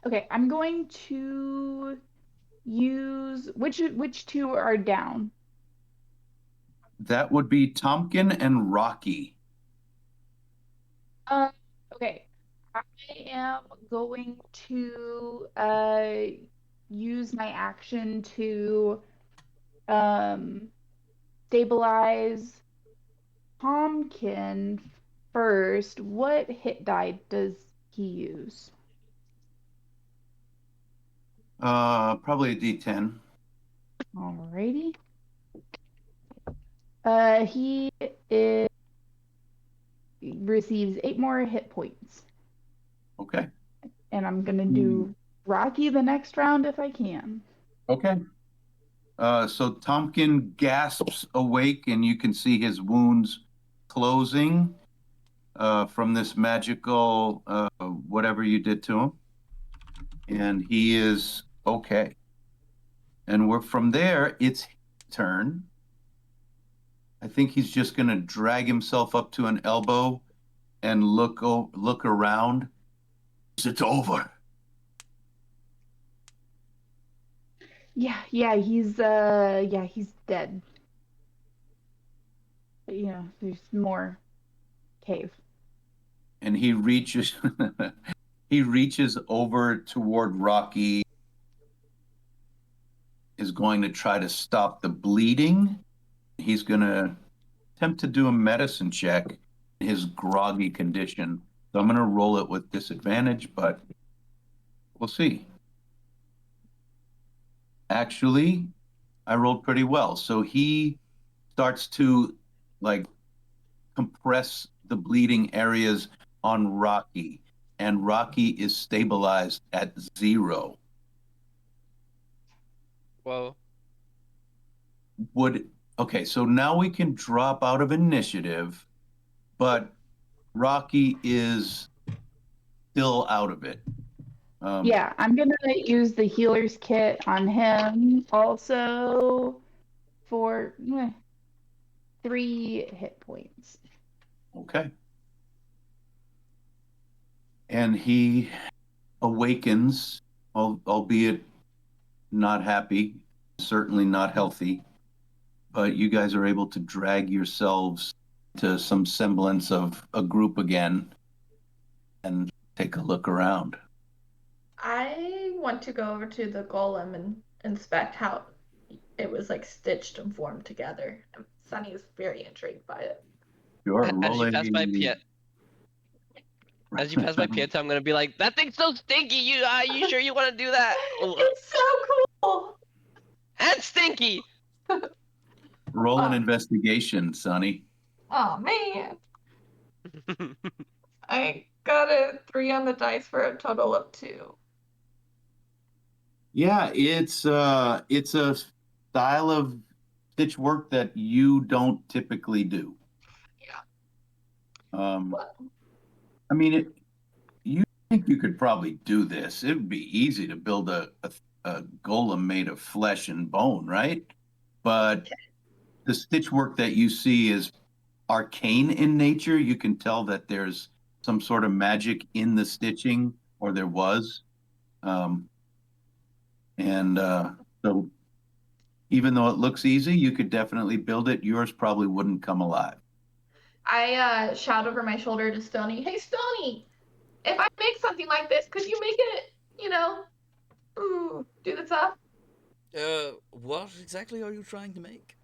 okay, I'm going to use which two are down? That would be Tompkin and Rocky. Uh, okay. I am going to use my action to um stabilize Tompkin first. What hit die does he use? Probably a D10. Alrighty. He is, receives 8 more hit points. Okay. And I'm gonna do Rocky the next round if I can. Okay. So Tompkin gasps awake, and you can see his wounds closing from this magical whatever you did to him. And he is okay. And we're from there, it's his turn. I think he's just going to drag himself up to an elbow and look around. It's over. Yeah, he's dead. Yeah, there's more cave. And he reaches he reaches over toward Rocky, is going to try to stop the bleeding. He's going to attempt to do a medicine check in his groggy condition. So I'm going to roll it with disadvantage, but we'll see. Actually, I rolled pretty well. So he starts to like compress the bleeding areas on Rocky, and Rocky is stabilized at 0. Whoa. Okay, so now we can drop out of initiative, but Rocky is still out of it. Yeah, I'm gonna use the healer's kit on him also for 3 hit points. Okay. And he awakens, albeit not happy, certainly not healthy, but you guys are able to drag yourselves to some semblance of a group again and take a look around. I want to go over to the golem and inspect how it was like stitched and formed together. Sunny is very intrigued by it. Sure, As roll you pass by a... Pieta, I'm gonna be like, that thing's so stinky. You sure you want to do that? It's so cool. And stinky. Roll an Oh. investigation, Sonny. Oh man, I got a 3 on the dice for a total of 2. Yeah, it's a style of stitch work that you don't typically do. Yeah. Well, I mean, you think you could probably do this? It would be easy to build a golem made of flesh and bone, right? But the stitch work that you see is arcane in nature. You can tell that there's some sort of magic in the stitching, or there was. And so even though it looks easy, you could definitely build it. Yours probably wouldn't come alive. I shout over my shoulder to Stony, "Hey Stony, if I make something like this, could you make it, do the stuff?" What exactly are you trying to make?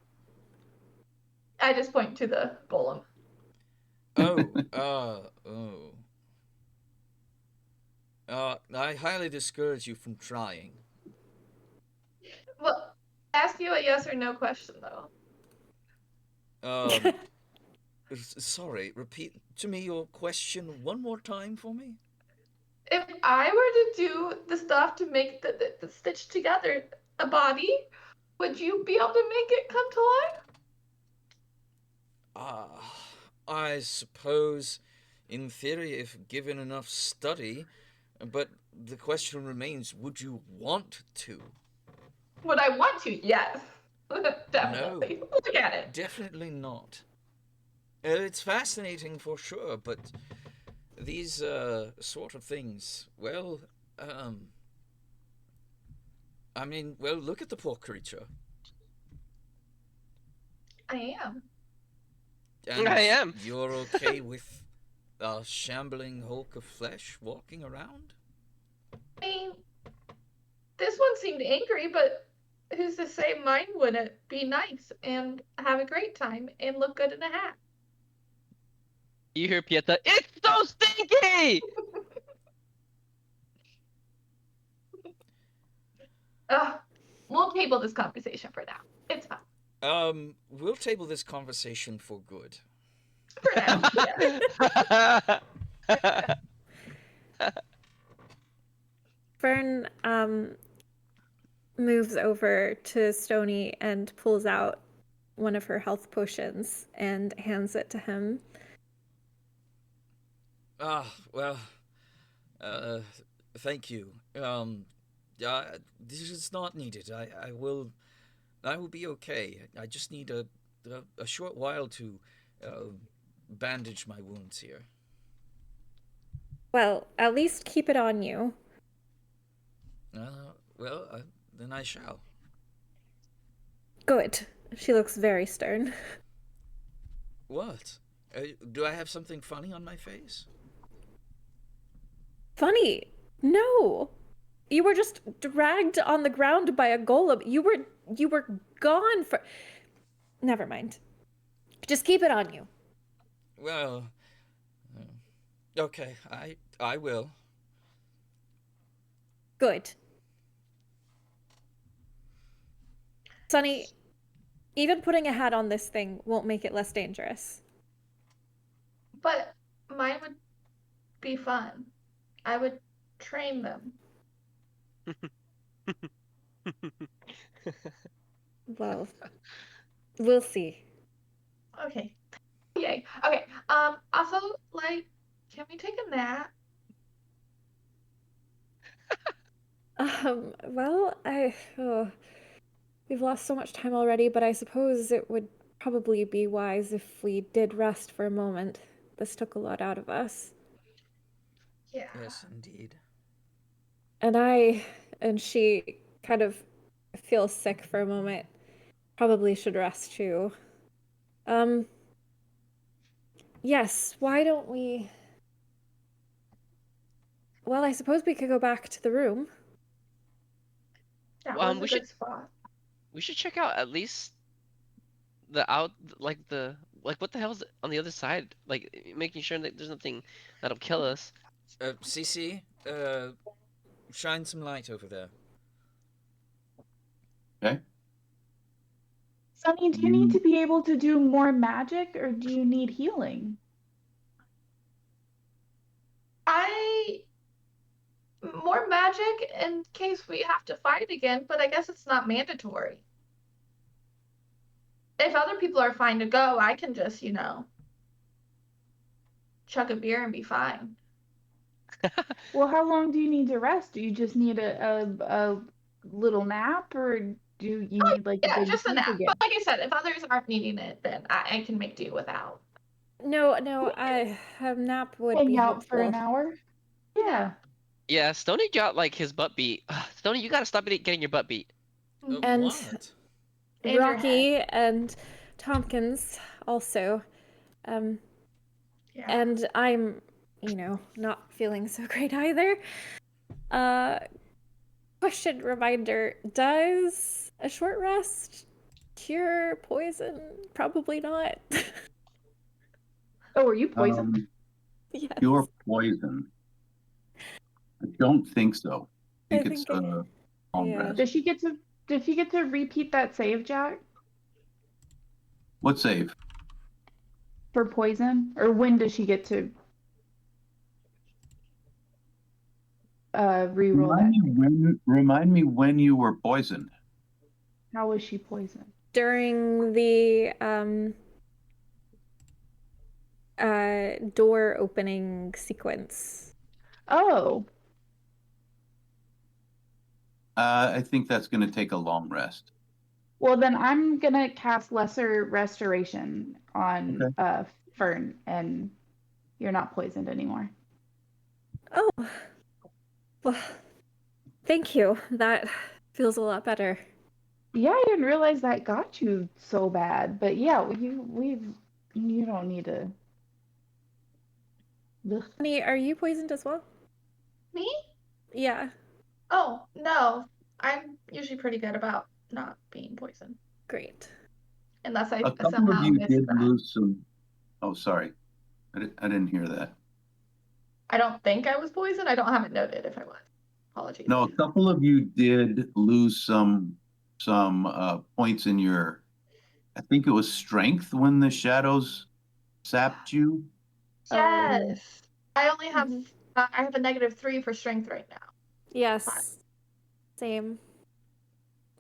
I just point to the golem. I highly discourage you from trying. Well, ask you a yes or no question though. Sorry, repeat to me your question one more time for me. If I were to do the stuff to make the stitch together a body, would you be able to make it come to life? I suppose, in theory, if given enough study, but the question remains, would you want to? Would I want to? Yes. Definitely. No, Look at it. definitely not. It's fascinating for sure, but these sort of things, well, look at the poor creature. I am. And I am. You're okay with a shambling hulk of flesh walking around? I mean, this one seemed angry, but who's to say mine wouldn't be nice and have a great time and look good in a hat? You hear Pieta? It's so stinky. We'll table this conversation for now. It's fine. We'll table this conversation for good. For now, yeah. Fern moves over to Stony and pulls out one of her health potions and hands it to him. Well, uh, thank you. This is not needed. I will be okay. I just need a short while to bandage my wounds here. Well, at least keep it on you. Then I shall. Good. She looks very stern. What? Do I have something funny on my face? Funny. No. You were just dragged on the ground by a golem. You were gone for... Never mind. Just keep it on you. Well, okay, I will. Good. Sonny, even putting a hat on this thing won't make it less dangerous. But mine would be fun. I would train them. Well, we'll see. Okay. Yay. Okay. Also, like, can we take a nap? Well, we've lost so much time already, but I suppose it would probably be wise if we did rest for a moment. This took a lot out of us. Yeah. Yes, indeed. And she kind of feels sick for a moment. Probably should rest too. Yes, why don't we... Well, I suppose we could go back to the room. That was a we good spot. We should check out at least like what the hell's on the other side? Like making sure that there's nothing that'll kill us. Cece, shine some light over there. Okay. Sunny, do you need to be able to do more magic or do you need healing? More magic in case we have to fight again, but I guess it's not mandatory. If other people are fine to go, I can just, chug a beer and be fine. Well, how long do you need to rest? Do you just need a little nap, or do you need like a big just a sleep nap. again? But like I said, if others aren't needing it, then I can make do without. No, a nap would be Hang out helpful. for an hour? Yeah. Yeah, Stony got like his butt beat. Stony, you gotta stop getting your butt beat. And What? And your Rocky and Tompkins also. Yeah. And I'm, not feeling so great either. Question reminder, does a short rest cure poison? Probably not. Oh, are you poisoned? Yes. Pure poison. I don't think so. I think it's long yeah. rest. Did she get to repeat that save, Jack? What save? For poison? Or when does she get to re-roll that? Remind me when you were poisoned. How was she poisoned? During the door opening sequence. Oh. I think that's going to take a long rest. Well, then I'm gonna cast Lesser Restoration on Fern, and you're not poisoned anymore. Oh, well, thank you. That feels a lot better. Yeah, I didn't realize that got you so bad, but yeah, you don't need to. Ugh. Honey, are you poisoned as well? Me? Yeah. Oh, no. I'm usually pretty good about not being poisoned. Great. Unless I A couple somehow of you missed did that. lose some. Oh, sorry. I didn't hear that. I don't think I was poisoned. I don't have it noted if I was. Apologies. No, a couple of you did lose some points in your I think it was strength when the shadows sapped you. Yes. I only have Mhm. I have a -3 for strength right now. Yes. Same.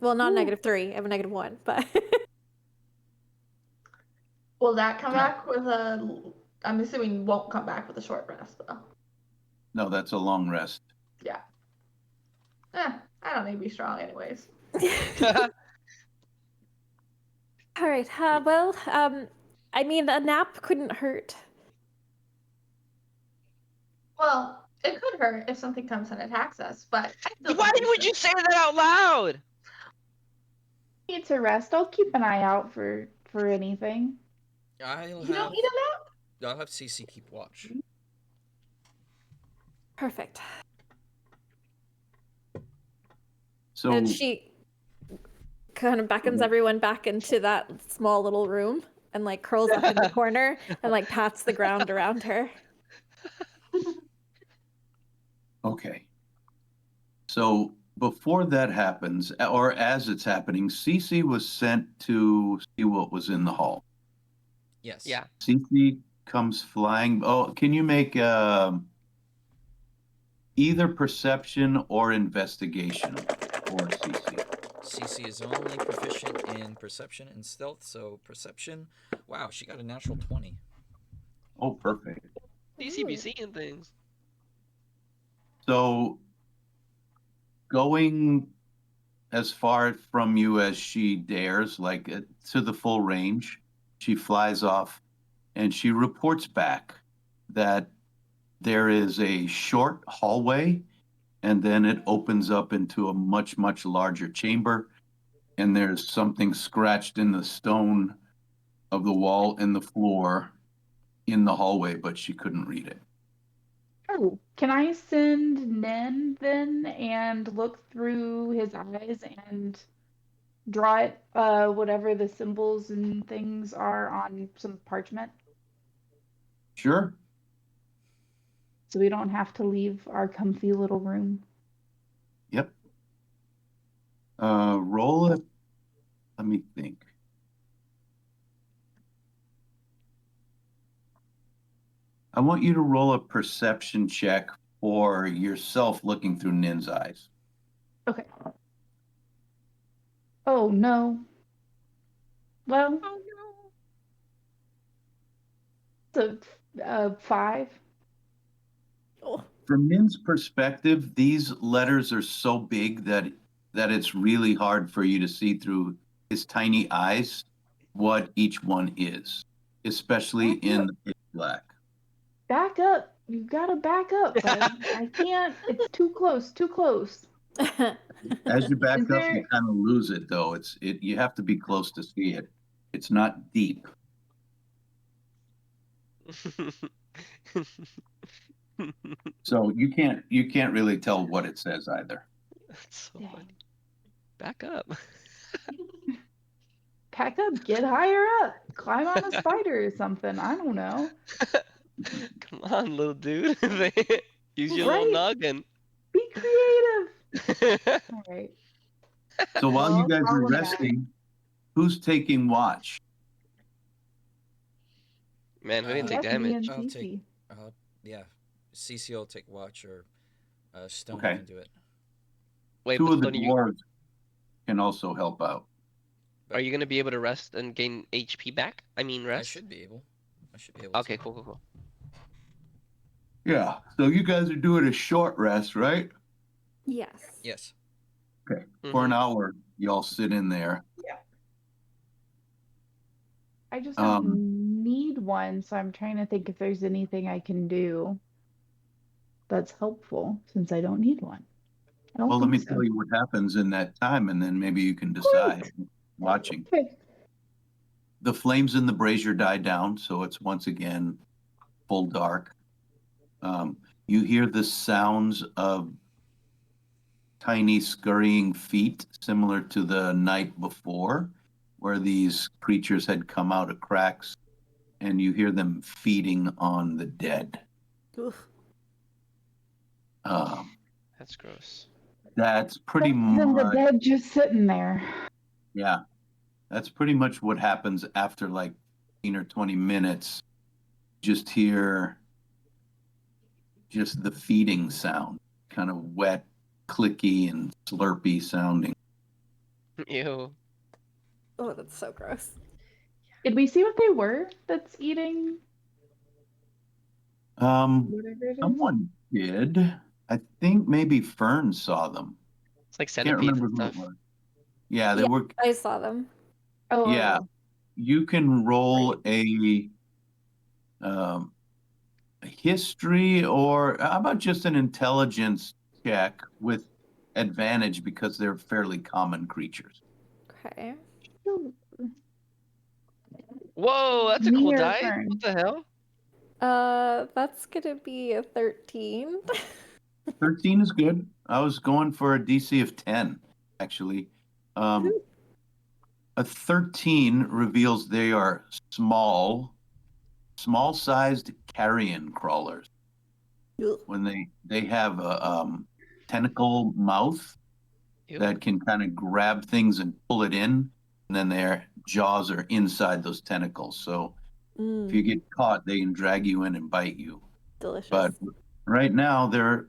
Well, not Ooh. -3. I have a -1, but Will that come back with a? I'm assuming won't come back with a short rest though. No, that's a long rest. Yeah. I don't need to be strong anyways. all right. Well, I mean, a nap couldn't hurt. Well, it could hurt if something comes and attacks us, but I still Why think we would you should. say that out loud? Need to rest. I'll keep an eye out for anything. I'll You don't have need a nap? CC keep watch. Perfect. So And she kind of beckons everyone back into that small little room and like curls up in the corner and like pats the ground around her. okay. So before that happens, or as it's happening, Cece was sent to see what was in the hall. Yes. Yeah. Cece comes flying. Oh, can you make either perception or investigation for Cece? CC is only proficient in perception and stealth, so perception. Wow, she got a natural 20. Oh, perfect. CC be seeing things. So going as far from you as she dares, like to the full range, she flies off and she reports back that there is a short hallway and then it opens up into a much, much larger chamber. And there's something scratched in the stone of the wall and the floor in the hallway, but she couldn't read it. Oh, can I send Nen then and look through his eyes and draw it, whatever the symbols and things are on some parchment, Sure. so we don't have to leave our comfy little room? Yep. Roll it. Let me think. I want you to roll a perception check for yourself looking through Nin's eyes. Okay. Oh no. Well, it's a 5. Oh. From Nin's perspective, these letters are so big that it's really hard for you to see through his tiny eyes what each one is, especially in the pitch black. Back up. You gotta back up, bud. I can't. It's too close. Too close. As you back Is up, you there? kind of lose it, though. You have to be close to see it. It's not deep. So you can't really tell what it says either. That's so Dang. funny. Back up. Pack up. Get higher up. Climb on a spider or something. I don't know. Come on, little dude. Use your little Right. noggin. Be creative. All right. So while Well, you I'll guys are call him back. resting, who's taking watch? Man, who didn't Yes, take me damage? and I'll take. Cece. Yeah, CC will take watch, or Stone Okay. can do it. Wait, Two but of the Stone, dwarves can also help out. are you gonna be able to rest and gain HP back? I mean, I rest. should be able. To. Okay, cool. Yeah. So you guys are doing a short rest, right? Yes. Yes. Okay. For an hour, y'all sit in there. I just Um, don't need one, so I'm trying to think if there's anything I can do that's helpful since I don't need one. I don't Well, let think me so. tell you what happens in that time, and then maybe you can decide. Great. Watching. Okay. The flames in the brazier die down, so it's once again full dark. You hear the sounds of tiny scurrying feet, similar to the night before, where these creatures had come out of cracks, and you hear them feeding on the dead. Oof. That's gross. That's pretty Then the much, bed just sitting there. yeah. That's pretty much what happens after like 15 or 20 minutes. Just hear just the feeding sound, kind of wet, clicky, and slurpy sounding. Ew. Oh, that's so gross. Did we see what they were that's eating whatever it is? Someone did. I think maybe Fern saw them. It's like Can't centipedes remember and who it stuff. was. Yeah, they Yeah, were. I saw them. Oh, Yeah, you can roll um, a history, or how about just an intelligence check with advantage because they're fairly common creatures. Okay. oh. Whoa, that's a Me cool or die. Fern? What the hell? That's gonna be a 13. 13 is good. I was going for a DC of 10, actually. A 13 reveals they are small-sized carrion crawlers. Ugh. When they have a tentacle mouth Ew. that can kind of grab things and pull it in, and then their jaws are inside those tentacles. So if you get caught, they can drag you in and bite you. Delicious. But right now, they're,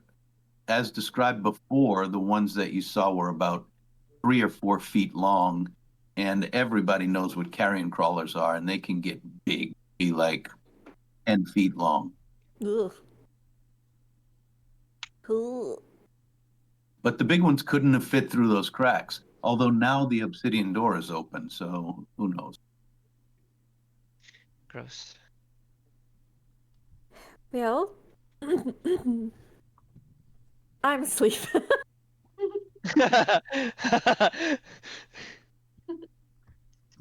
as described before, the ones that you saw were about 3 or 4 feet long, and everybody knows what carrion crawlers are, and they can get big, be like 10 feet long. Ugh. Cool. But the big ones couldn't have fit through those cracks. Although now the obsidian door is open, so who knows? Gross. Well, I'm asleep.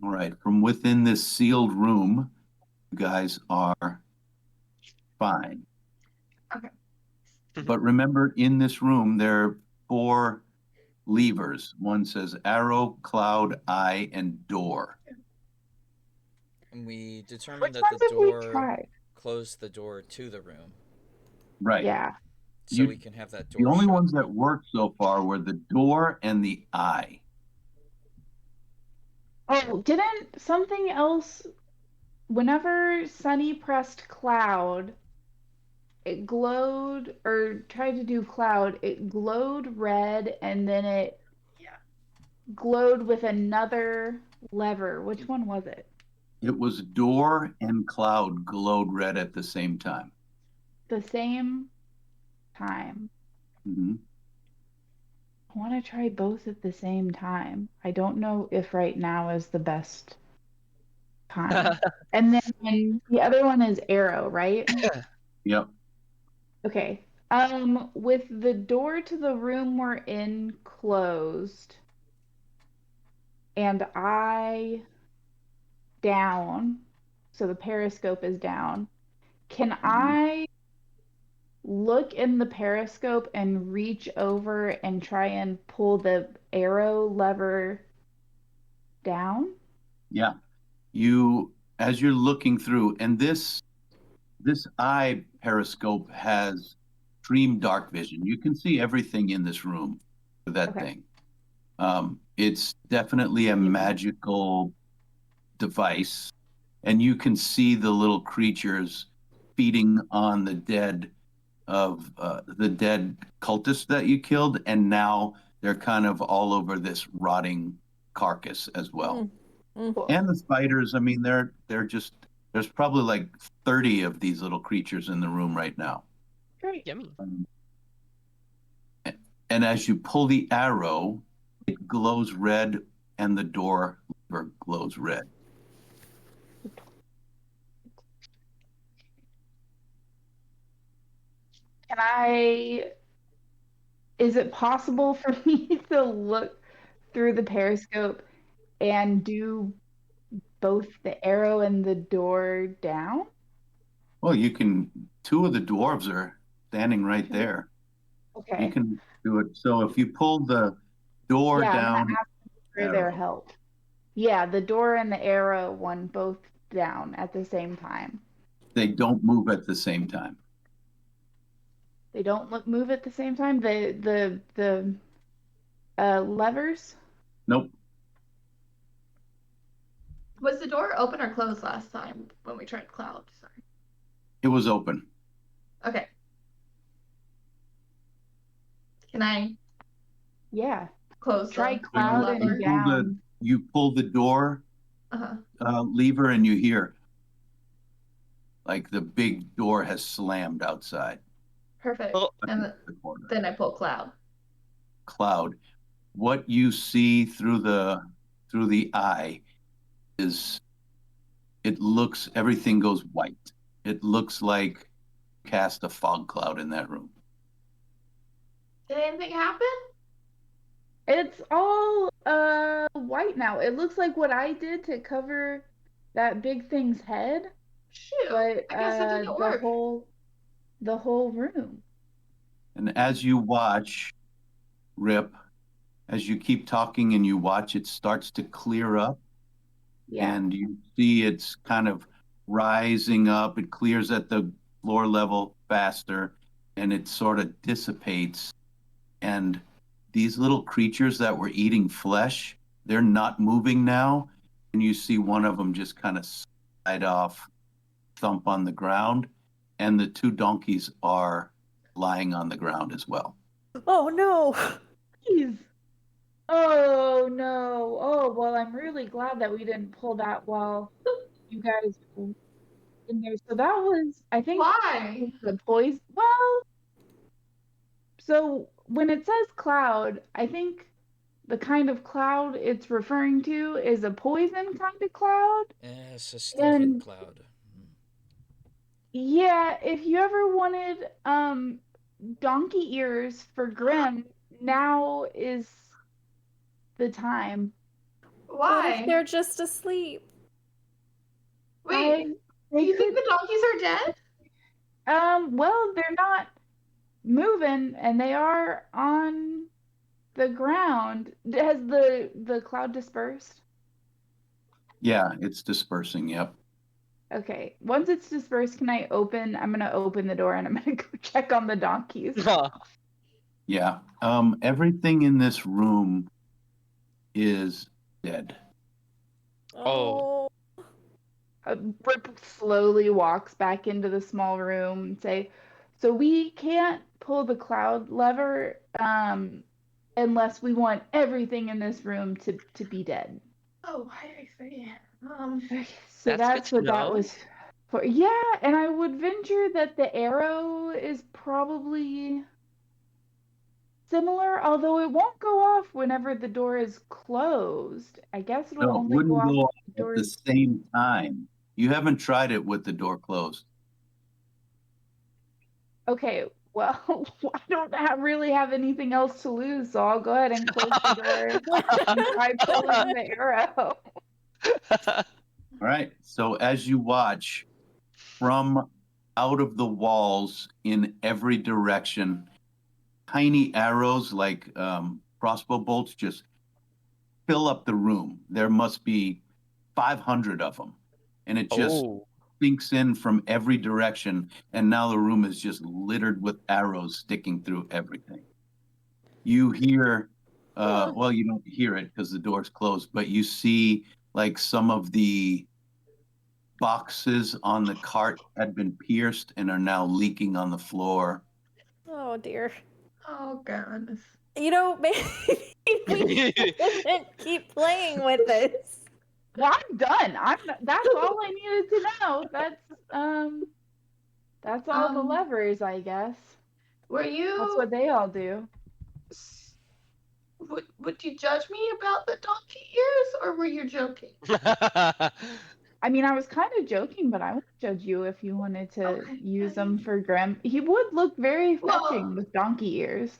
All right, from within this sealed room, you guys are fine. Okay. But remember, in this room, there are 4 levers. One says arrow, cloud, eye, and door. And we Which determined that ones the have we door tried? closed the door to the room, Right. Yeah. so You- we can have that The door only shut. ones that worked so far were the door and the eye. Oh, didn't something else? Whenever Sunny pressed cloud, it glowed, or tried to do cloud, it glowed red and then it glowed with another lever. Which one was it? It was door and cloud glowed red at the same time. The same time. Mm-hmm. I want to try both at the same time. I don't know if right now is the best time. And then the other one is arrow, right? Yep. Okay. With the door to the room we're in closed and I down, so the periscope is down, can I look in the periscope and reach over and try and pull the arrow lever down? Yeah. You, as you're looking through, and this eye periscope has extreme dark vision. You can see everything in this room with that Okay. thing. It's definitely a magical device, and you can see the little creatures feeding on the dead of the dead cultists that you killed, and now they're kind of all over this rotting carcass as well. Cool. And the spiders, I mean, they're just, there's probably like 30 of these little creatures in the room right now. Great. Yummy. And as you pull the arrow, it glows red, and the door lever glows red. Can I, is it possible for me to look through the periscope and do both the arrow and the door down? Well, you can, 2 of the dwarves are standing right there. You Okay. can do it. So if you pull the door Yeah, I'm gonna down, ask for their arrow. help. Yeah, the door and the arrow one both down at the same time. They don't move at the same time. They don't move at the same time. The levers. Nope. Was the door open or closed last time when we tried Cloud? Sorry. It was open. Okay. Can I Yeah. close Try the Cloud lever? and down. You pull the door Uh-huh. lever, and you hear like the big door has slammed outside. Perfect. Oh. And The corner. then I pull Cloud. Cloud. What you see through the eye is everything goes white. It looks like cast a fog cloud in that room. Did anything happen? It's all white now. It looks like what I did to cover that big thing's head, Shoot. but I guess it didn't the work. whole room. And as you watch, Rip, as you keep talking and you watch, it starts to clear up. Yeah. And you see it's kind of rising up. It clears at the floor level faster, and it sort of dissipates. And these little creatures that were eating flesh, they're not moving now. And you see one of them just kind of slide off, thump on the ground. And the two donkeys are lying on the ground as well. Oh no! Jeez. Oh no. Oh, well, I'm really glad that we didn't pull that while you guys were in there. So that was, I think, Why? the poison. Well, so when it says cloud, I think the kind of cloud it's referring to is a poison kind of cloud. Yes, a still-hit cloud. Yeah, if you ever wanted donkey ears for Grim, now is the time. What if Why? they're just asleep? Wait, do you think the donkeys are dead? Well, they're not moving and they are on the ground. Has the cloud dispersed? Yeah, it's dispersing. Yep. Okay. Once it's dispersed, I'm gonna open the door and I'm gonna go check on the donkeys. Yeah. Everything in this room is dead. Oh. Rip slowly walks back into the small room and say, "So we can't pull the cloud lever unless we want everything in this room to be dead." Oh, I see. Okay, so That's good that's to what that know. was for. Yeah, and I would venture that the arrow is probably similar, although it won't go off whenever the door is closed. I guess it'll No, it only go wouldn't off go if off the at door the is. same time. You haven't tried it with the door closed. Okay, well, I don't really have anything else to lose, so I'll go ahead and close the door and try pulling the arrow. All right. So as you watch from out of the walls in every direction, tiny arrows like crossbow bolts just fill up the room. There must be 500 of them. And it just Oh. sinks in from every direction. And now the room is just littered with arrows sticking through everything. You hear, well, you don't hear it because the door's closed, but you see like some of the boxes on the cart had been pierced and are now leaking on the floor. Oh dear. Oh goodness. You know, maybe we shouldn't keep playing with this. Well, I'm done. That's all I needed to know. That's all the levers, I guess. Were you? That's what they all do. Would you judge me about the donkey ears, or were you joking? I mean, I was kind of joking, but I won't judge you if you wanted to use them for Grim. He would look very fetching with donkey ears.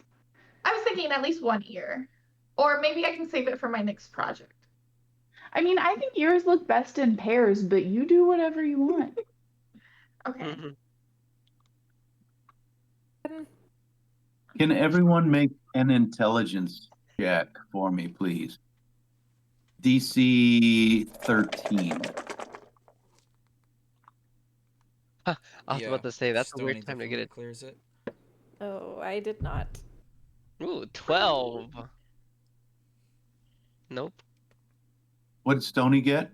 I was thinking at least one ear. Or maybe I can save it for my next project. I mean, I think ears look best in pairs, but you do whatever you want. Okay. Can everyone make an intelligence check for me, please? DC 13. I was about to say that's a Stony weird time to get definitely it. clears it. Oh, I did not. Ooh, 12. Nope. What did Stony get?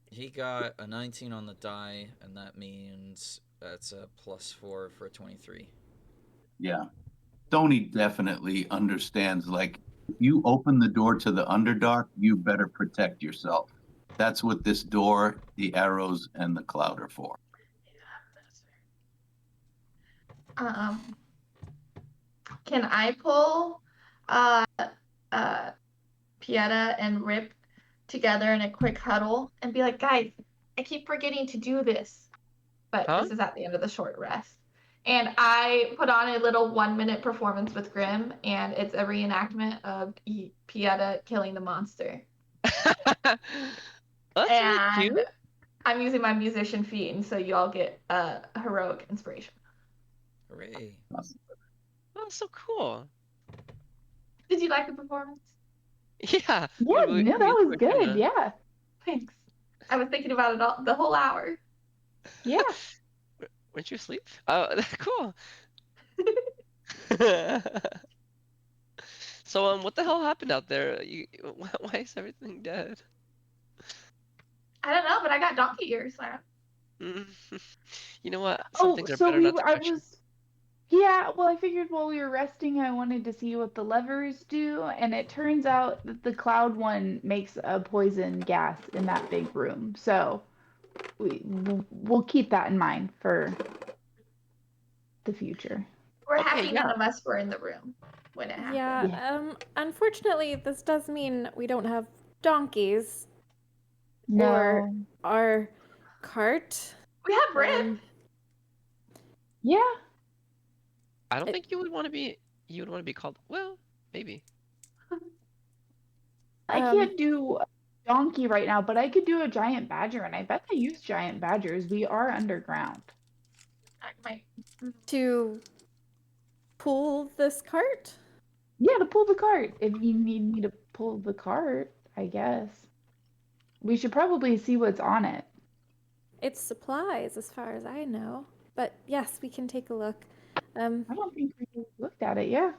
He got a 19 on the die, and that means that's a +4 for a 23. Yeah. Tony definitely understands. Like, if you open the door to the Underdark, you better protect yourself. That's what this door, the arrows, and the cloud are for. Can I pull uh Pieta and Rip together in a quick huddle and be like, guys, I keep forgetting to do this. But Huh? this is at the end of the short rest. And I put on a little 1 minute performance with Grim, and it's a reenactment of Pieta killing the monster. That's really cute. And I'm using my musician feet, and so you all get heroic inspiration. Hooray. That's so cool. Did you like the performance? Yeah. Yeah, no, that was good. Yeah. Yeah. Thanks. I was thinking about it all the whole hour. Yeah. Weren't you asleep? Oh, cool. So, what the hell happened out there? Why is everything dead? I don't know, but I got donkey ears. Mm. You know what? Some things are So better not to question. yeah, well, I figured while we were resting, I wanted to see what the levers do, and it turns out that the cloud one makes a poison gas in that big room. So we'll keep that in mind for the future. We're Okay, happy yeah. none of us were in the room when it happened. Yeah, unfortunately, this does mean we don't have donkeys or No. our cart. We have Rip. Yeah. I don't think you would want to be called. Well, maybe. I can't do a donkey right now, but I could do a giant badger, and I bet they use giant badgers. We are underground. I might. To pull this cart? Yeah, to pull the cart. If you need me to pull the cart, I guess. We should probably see what's on it. It's supplies, as far as I know. But yes, we can take a look. I don't think we looked at it. Yeah.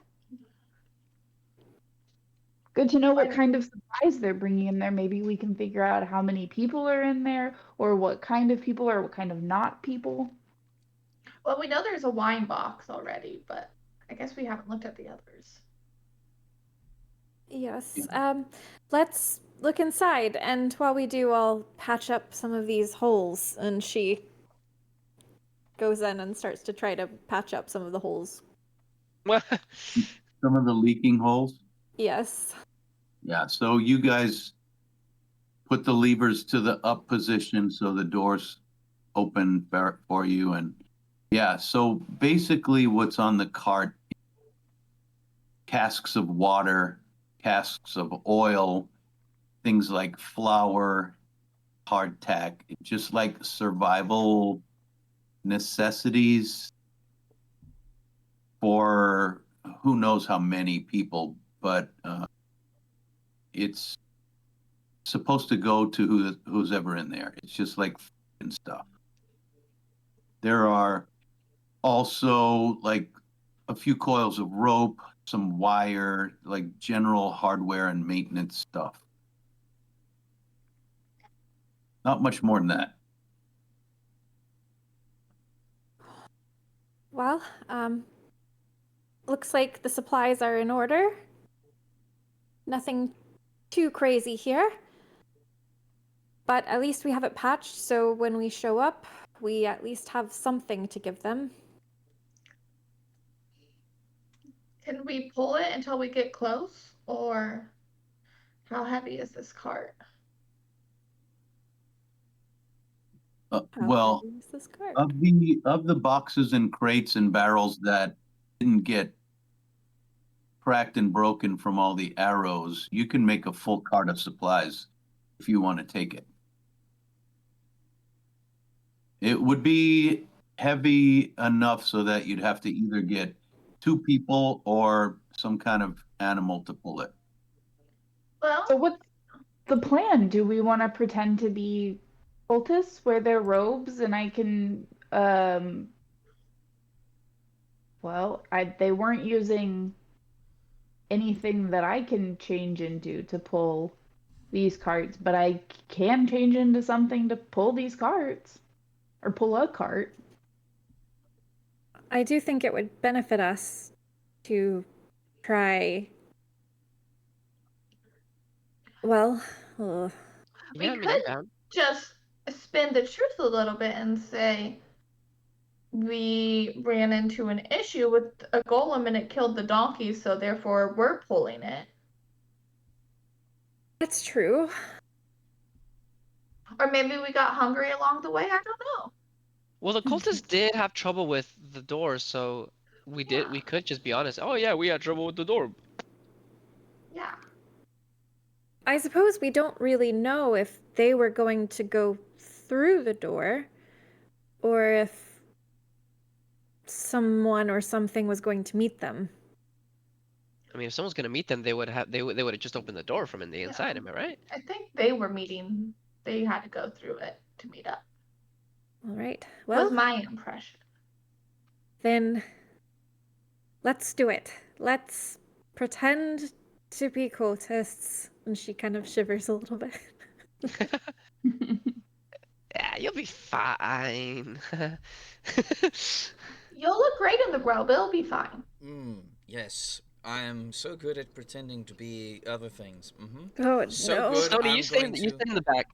Good to know what kind of supplies they're bringing in there. Maybe we can figure out how many people are in there, or what kind of people, or what kind of not people. Well, we know there's a wine box already, but I guess we haven't looked at the others. Yes. Let's look inside, and while we do, I'll patch up some of these holes. And she goes in and starts to try to patch up some of the holes. Some of the leaking holes. Yes. Yeah, so you guys put the levers to the up position so the doors open for you. And yeah, so basically what's on the cart, casks of water, casks of oil, things like flour, hardtack, just like survival necessities for who knows how many people, but it's supposed to go to who's ever in there. It's just like and stuff. There are also like a few coils of rope, some wire, like general hardware and maintenance stuff. Not much more than that. Well, looks like the supplies are in order. Nothing too crazy here. But at least we have it patched, so when we show up, we at least have something to give them. Can we pull it until we get close, or how heavy is this cart? How Well, heavy is this cart? of the boxes and crates and barrels that didn't get cracked and broken from all the arrows, you can make a full cart of supplies if you want to take it. It would be heavy enough so that you'd have to either get two people or some kind of animal to pull it. Well, So what's the plan? Do we want to pretend to be cultists, wear their robes, and I can well, they weren't using anything that I can change into to pull these carts, but I can change into something to pull these carts or pull a cart. I do think it would benefit us to try. Well, Yeah, I We mean, I'm could down. just spin the truth a little bit and say we ran into an issue with a golem and it killed the donkey, so therefore we're pulling it. that's true. Or maybe we got hungry along the way. I don't know. Well, the cultists did have trouble with the door, so Yeah. we could just be honest. Oh yeah, we had trouble with the door. Yeah. I suppose we don't really know if they were going to go through the door or if someone or something was going to meet them. I mean, if someone's gonna meet them, they would have just opened the door from in the inside. Am I right? I think they were meeting. They had to go through it to meet up. All right. Was Well, my impression. then let's do it. Let's pretend to be cultists. And she kind of shivers a little bit. Yeah, you'll be fine. You'll look great in the robe. It'll be fine. Yes. I am so good at pretending to be other things. Oh, So no. good. Stony, I'm going you to. stay in the back.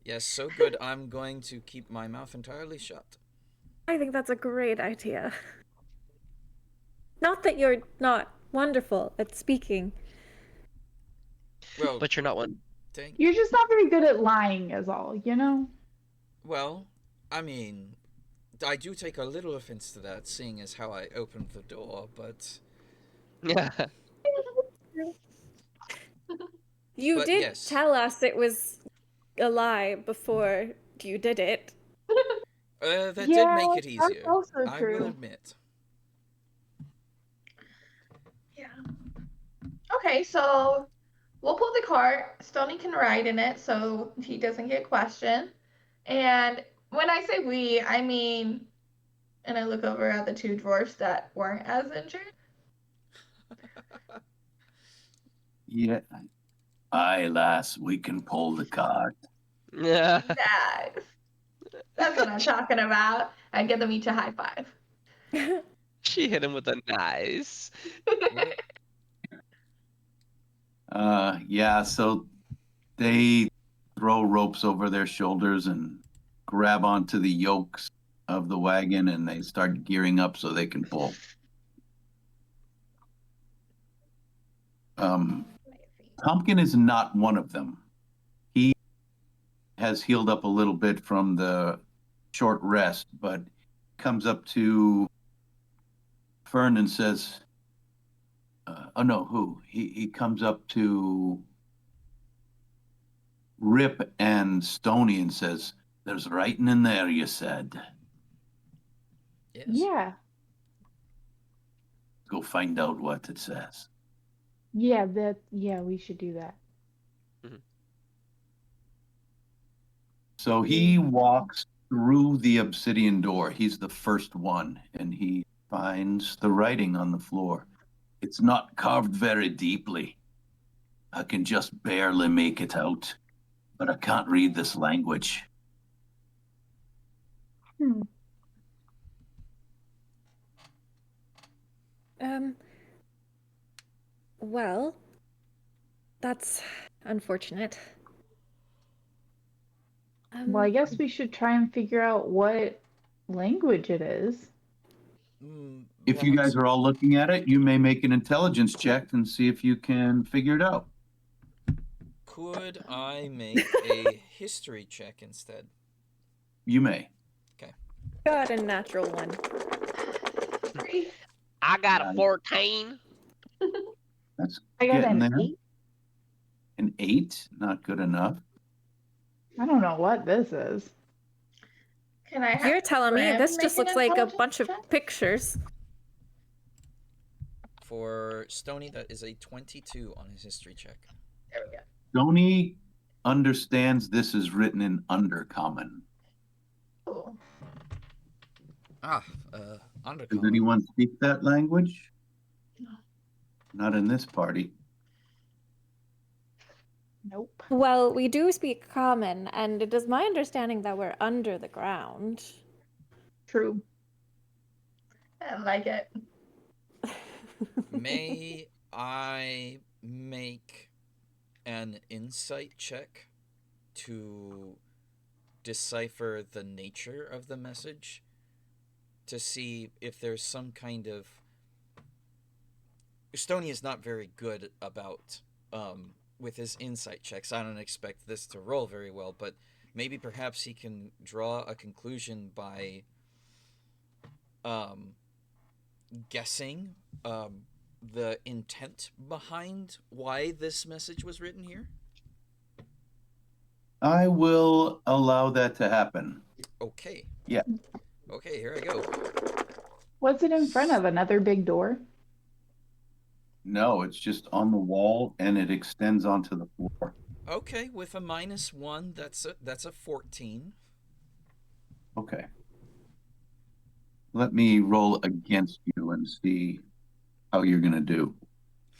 Yes, so good. I'm going to keep my mouth entirely shut. I think that's a great idea. Not that you're not wonderful at speaking. Well, But you're not one. thank. You're just not very good at lying, is all, you know? Well, I mean, I do take a little offense to that, seeing as how I opened the door, but. Yeah. You But did yes. tell us it was a lie before you did it. That did Yeah, make it that's easier. also I will true. admit. Yeah. Okay, so we'll pull the cart. Stony can ride in it so he doesn't get questioned. And when I say we, I mean, and I look over at the two dwarfs that weren't as injured. Yeah. Aye, lass, we can pull the cart. Yeah. Nice. That's what I'm talking about. I give them each a high five. She hit him with a nice. Yeah, so they throw ropes over their shoulders and grab onto the yokes of the wagon and they start gearing up so they can pull. Pumpkin is not one of them. He has healed up a little bit from the short rest, but comes up to Fern and says, oh no, who? He comes up to Rip and Stony and says, there's writing in there, you said. Yes. Yeah. Go find out what it says. Yeah, we should do that. So he walks through the obsidian door. He's the first one, and he finds the writing on the floor. It's not carved very deeply. I can just barely make it out, but I can't read this language. Well, that's unfortunate. Well, I guess we should try and figure out what language it is. If you guys are all looking at it, you may make an intelligence check and see if you can figure it out. Could I make a history check instead? You may. Got a natural one. I got a 14. That's I got getting an there. 8. An 8, not good enough. I don't know what this is. Can I have You're telling me Bram this make just an looks like a intelligence bunch of check? pictures. For Stony, that is a 22 on his history check. There we go. Stony understands this is written in Undercommon. Cool. Does Undercommon. anyone speak that language? No. Not in this party. Nope. Well, we do speak common, and it is my understanding that we're under the ground. True. I like it. May I make an insight check to decipher the nature of the message? To see if there's some kind of. Estonia is not very good about with his insight checks. I don't expect this to roll very well, but maybe perhaps he can draw a conclusion by guessing the intent behind why this message was written here. I will allow that to happen. Okay. Yeah. Okay, here I go. What's it in front of? Another big door? No, it's just on the wall and it extends onto the floor. Okay, with a -1, that's a 14. Okay. Let me roll against you and see how you're gonna do.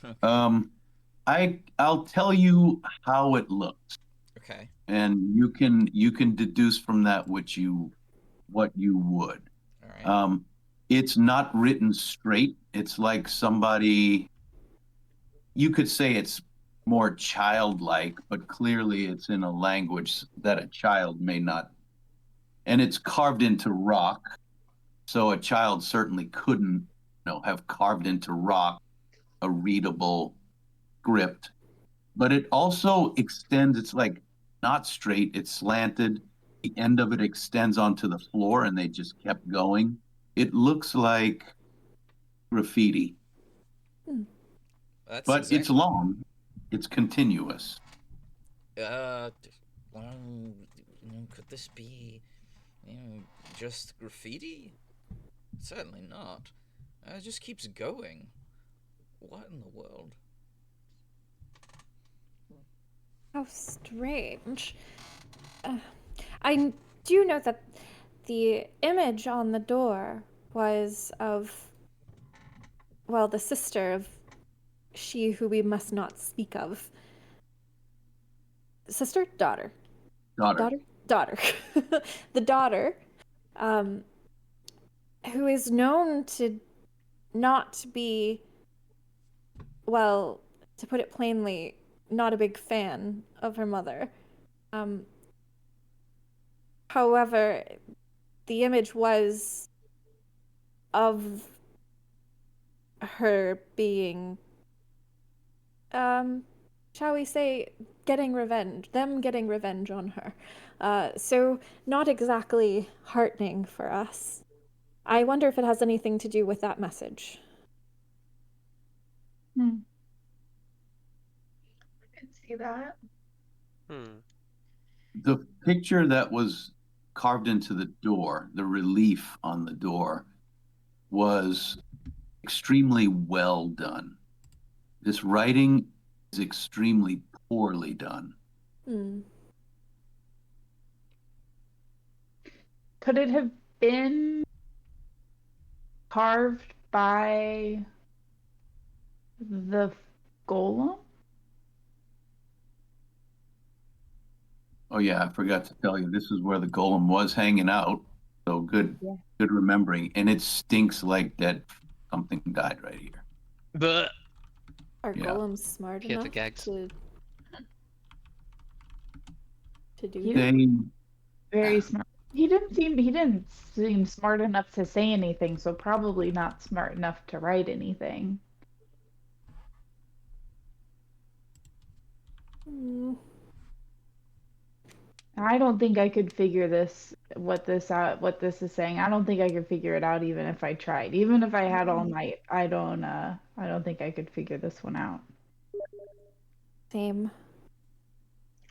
Okay. I'll tell you how it looks, Okay. and you can deduce from that what you would. All right. It's not written straight. It's like somebody, you could say it's more childlike, but clearly it's in a language that a child may not. And it's carved into rock, so a child certainly couldn't, have carved into rock a readable script. But it also extends. It's like not straight. It's slanted. The end of it extends onto the floor, and they just kept going. It looks like graffiti. That's But it's exactly. long. It's continuous. Well, could this be, just graffiti? Certainly not. It just keeps going. What in the world? How strange. I do know that the image on the door was of, well, the sister of she who we must not speak of. Sister? Daughter. Daughter. Daughter. The daughter, who is known to not be, well, to put it plainly, not a big fan of her mother. However, the image was of her being, shall we say, getting revenge, them getting revenge on her. So not exactly heartening for us. I wonder if it has anything to do with that message. Hmm. I can see that. The picture that was carved into the door, the relief on the door, was extremely well done. This writing is extremely poorly done. Could it have been carved by the golem? Oh yeah, I forgot to tell you, this is where the golem was hanging out. So good, Yeah. good remembering. And it stinks like that something died right here. But Are Yeah. golems smart Get the enough gags. to do He that? They, Very smart. He didn't seem smart enough to say anything, so probably not smart enough to write anything. Hmm. I don't think I could figure what this is saying. I don't think I could figure it out even if I tried. Even if I had all night, I don't think I could figure this one out. Same.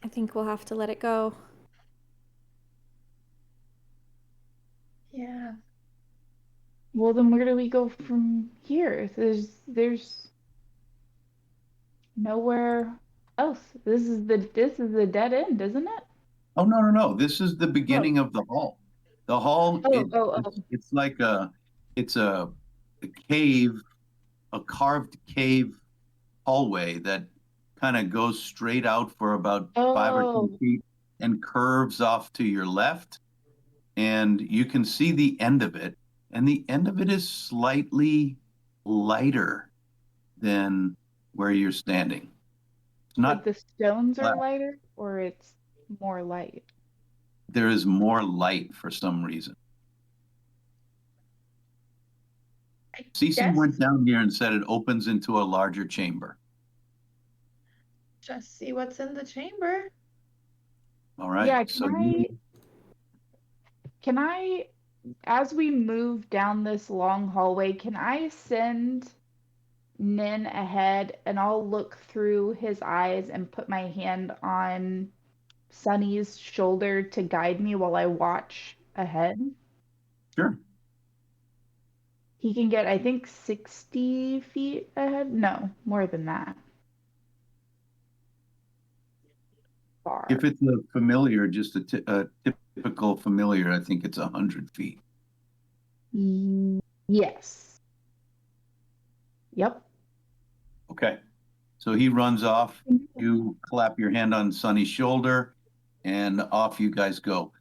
I think we'll have to let it go. Yeah. Well, then where do we go from here? There's nowhere else. This is the dead end, isn't it? oh no. This is the beginning of the hall. The hall, Oh. it's like it's a cave, a carved cave hallway that kind of goes straight out for about 5 or 10 feet and curves off to your left. And you can see the end of it. And the end of it is slightly lighter than where you're standing. It's Like not the stones are black. lighter, or it's more light? There is more light for some reason. I Cece guess went down here and said it opens into a larger chamber. just see what's in the chamber. All right. Yeah, So can I, as we move down this long hallway, can I send Nin ahead and I'll look through his eyes and put my hand on Sunny's shoulder to guide me while I watch ahead? sure. He can get, I think, 60 feet ahead. No, more than that. Far. If it's a familiar, just a typical familiar, I think it's 100 feet. Yes. Yep. Okay. So he runs off. You clap your hand on Sunny's shoulder, and off you guys go.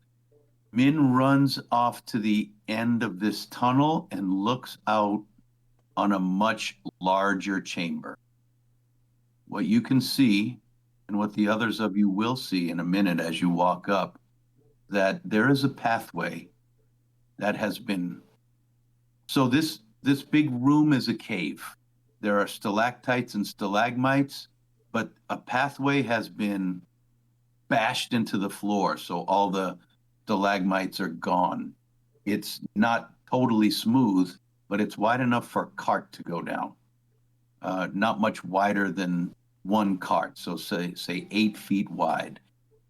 Min runs off to the end of this tunnel and looks out on a much larger chamber. What you can see, and what the others of you will see in a minute as you walk up, that there is a pathway that has been. So this big room is a cave. There are stalactites and stalagmites, but a pathway has been bashed into the floor, so all the stalagmites are gone. It's not totally smooth, but it's wide enough for a cart to go down. Not much wider than one cart, so say 8 feet wide.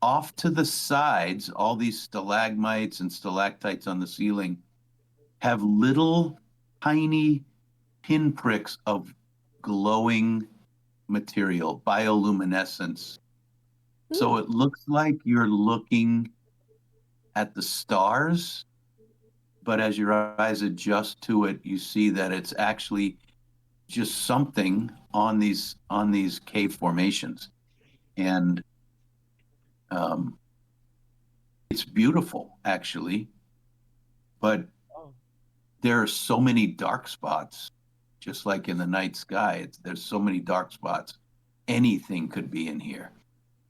Off to the sides, all these stalagmites and stalactites on the ceiling have little tiny pinpricks of glowing material, bioluminescence. So it looks like you're looking at the stars, but as your eyes adjust to it, you see that it's actually just something on these cave formations, and it's beautiful actually, but there are so many dark spots, just like in the night sky. There's so many dark spots. Anything could be in here,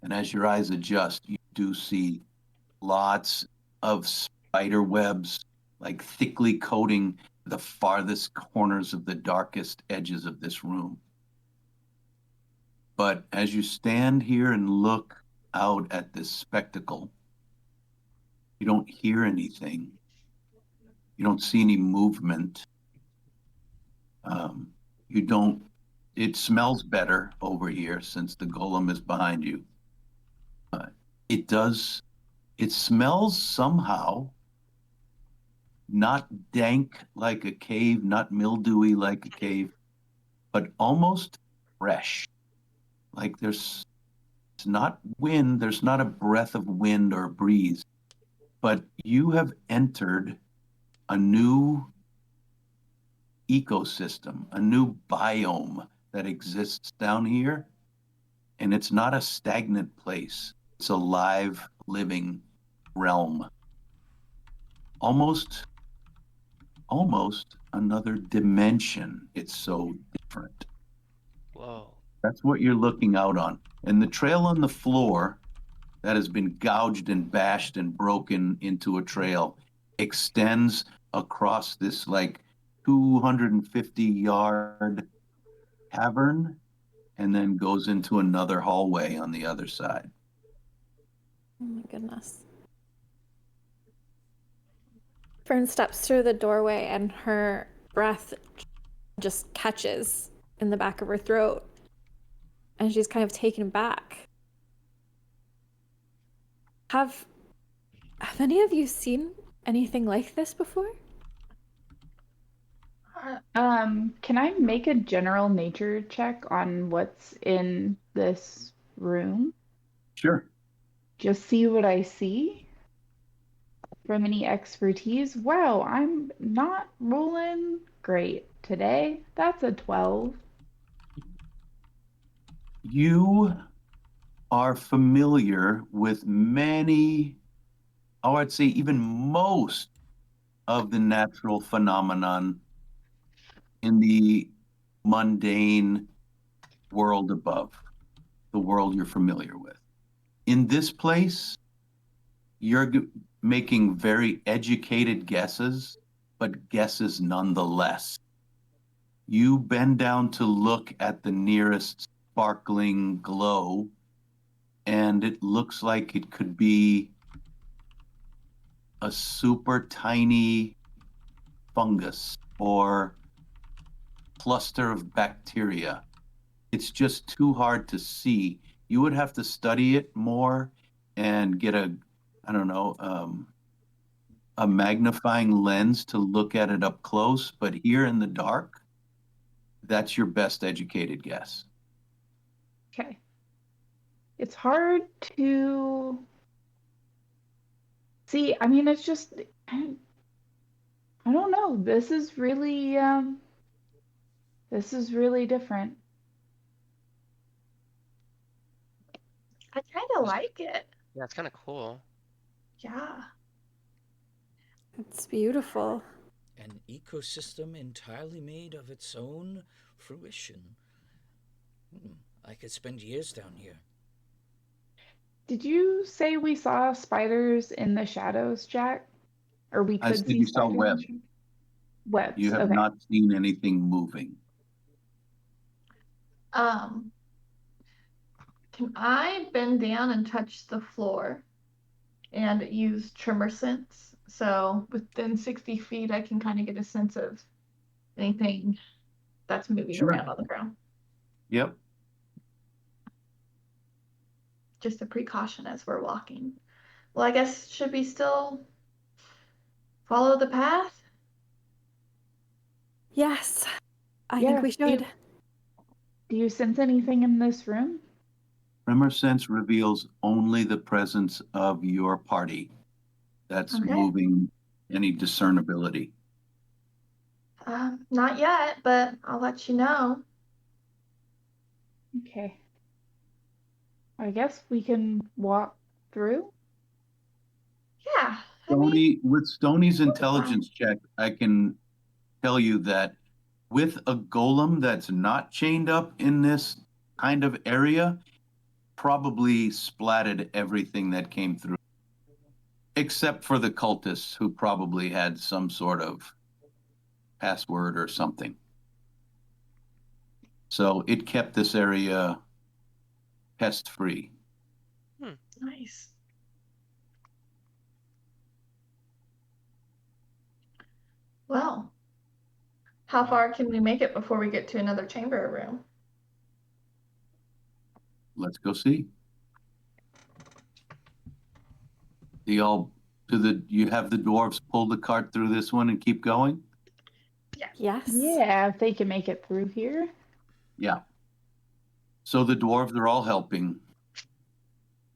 and as your eyes adjust, you do see lots of spider webs, like thickly coating the farthest corners of the darkest edges of this room. But as you stand here and look out at this spectacle, you don't hear anything. You don't see any movement. You don't, it smells better over here since the golem is behind you. It smells somehow not dank like a cave, not mildewy like a cave, but almost fresh. Like it's not wind, there's not a breath of wind or breeze, but you have entered a new ecosystem, a new biome that exists down here. And it's not a stagnant place, it's a live, living realm. Almost another dimension. It's so different. Whoa. That's what you're looking out on. And the trail on the floor that has been gouged and bashed and broken into a trail extends across this like 250-yard cavern and then goes into another hallway on the other side. Oh my goodness. Fern steps through the doorway and her breath just catches in the back of her throat. And she's kind of taken back. Have any of you seen anything like this before? Can I make a general nature check on what's in this room? Sure. Just see what I see? From any expertise? Wow, I'm not rolling great today. That's a 12. You are familiar with many, or I'd say even most of the natural phenomenon in the mundane world above, the world you're familiar with. In this place, you're making very educated guesses, but guesses nonetheless. You bend down to look at the nearest sparkling glow, and it looks like it could be a super tiny fungus or cluster of bacteria. It's just too hard to see. You would have to study it more and get I don't know, a magnifying lens to look at it up close. But here in the dark, that's your best educated guess. Okay. It's hard to see. I mean, it's just, I don't know. This is really different. I kind of like it. Yeah, it's kind of cool. Yeah. It's beautiful. An ecosystem entirely made of its own fruition. I could spend years down here. Did you say we saw spiders in the shadows, Jack? Or we I could said see you saw spiders in web. the shadows? Webs. You have Okay. not seen anything moving. Can I bend down and touch the floor and use tremor sense? So within 60 feet, I can kind of get a sense of anything that's moving Sure. around on the ground. Yep. Just a precaution as we're walking. Well, I guess should we still follow the path? Yes, I Yeah, think we should. Do you sense anything in this room? Tremor sense reveals only the presence of your party. That's Okay. moving any discernibility. Not yet, but I'll let you know. Okay. I guess we can walk through. Yeah, I mean, With Stoney's fine. intelligence check, I can tell you that with a golem that's not chained up in this kind of area, probably splatted everything that came through, except for the cultists who probably had some sort of password or something. So it kept this area pest free. Nice. Well, how far can we make it before we get to another chamber room? Let's go see. You have the dwarves pull the cart through this one and keep going? Yes. Yeah, if they can make it through here. Yeah. So the dwarves are all helping.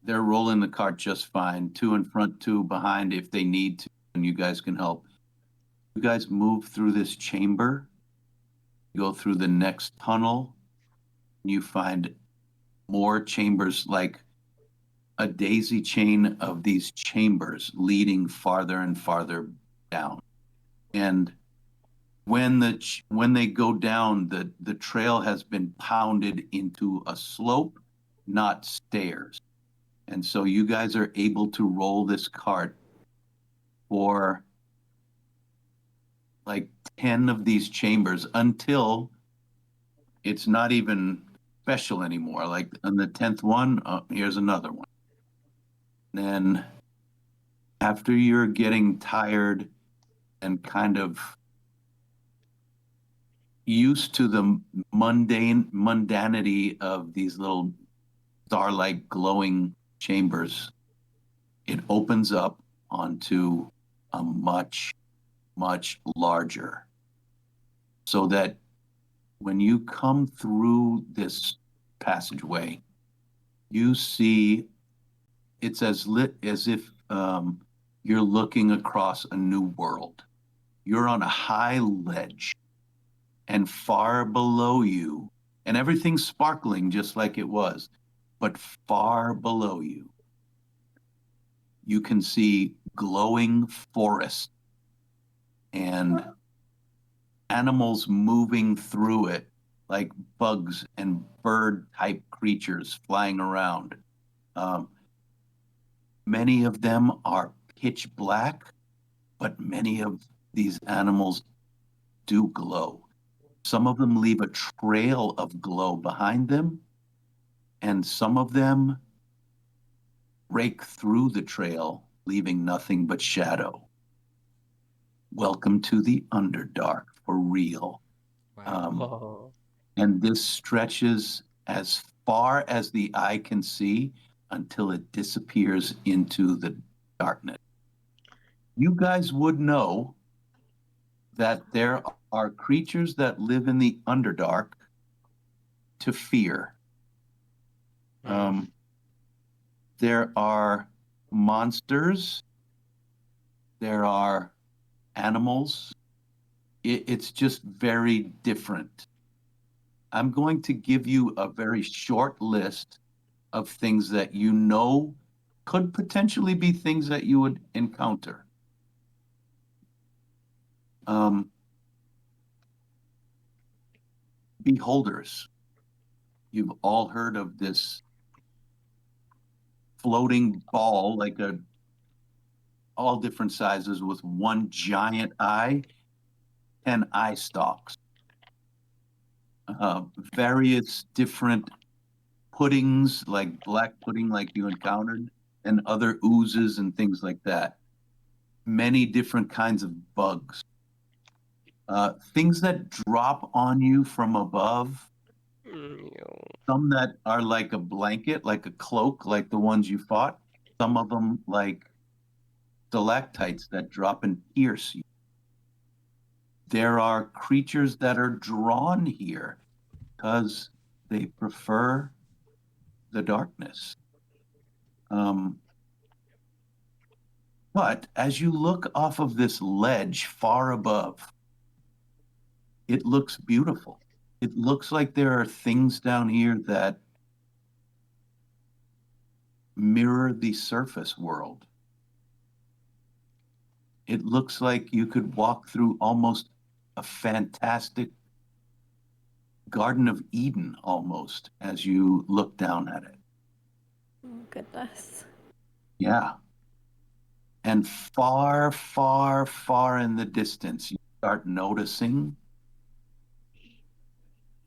They're rolling the cart just fine. Two in front, two behind if they need to, and you guys can help. You guys move through this chamber, go through the next tunnel, and you find more chambers, like a daisy chain of these chambers leading farther and farther down. And when they go down, the trail has been pounded into a slope, not stairs. And so you guys are able to roll this cart for like 10 of these chambers until it's not even special anymore. Like on the 10th one, here's another one. Then after you're getting tired and kind of used to the mundanity of these little star-like glowing chambers, it opens up onto a much, much larger. So that when you come through this passageway, you see it's as lit as if you're looking across a new world. You're on a high ledge, and far below you and everything's sparkling just like it was. But far below you, you can see glowing forest and animals moving through it, like bugs and bird type creatures flying around. Um, Many of them are pitch black, but many of these animals do glow. Some of them leave a trail of glow behind them, and some of them break through the trail, leaving nothing but shadow. Welcome to the Underdark for real. Wow. Oh. And this stretches as far as the eye can see until it disappears into the darkness. You guys would know that there are creatures that live in the Underdark to fear. Mm. There are monsters, there are animals. It's just very different. I'm going to give you a very short list of things that you know could potentially be things that you would encounter. Um, Beholders. You've all heard of this floating ball, like a all different sizes with one giant eye, 10 eye stalks. Various different puddings, like black pudding, like you encountered, and other oozes and things like that. Many different kinds of bugs. Things that drop on you from above, some that are like a blanket, like a cloak, like the ones you fought, some of them like stalactites that drop and pierce you. There are creatures that are drawn here because they prefer the darkness. But as you look off of this ledge far above, it looks beautiful. It looks like there are things down here that mirror the surface world. It looks like you could walk through almost a fantastic Garden of Eden almost as you look down at it. Oh, goodness. Yeah. And far, far, far in the distance, you start noticing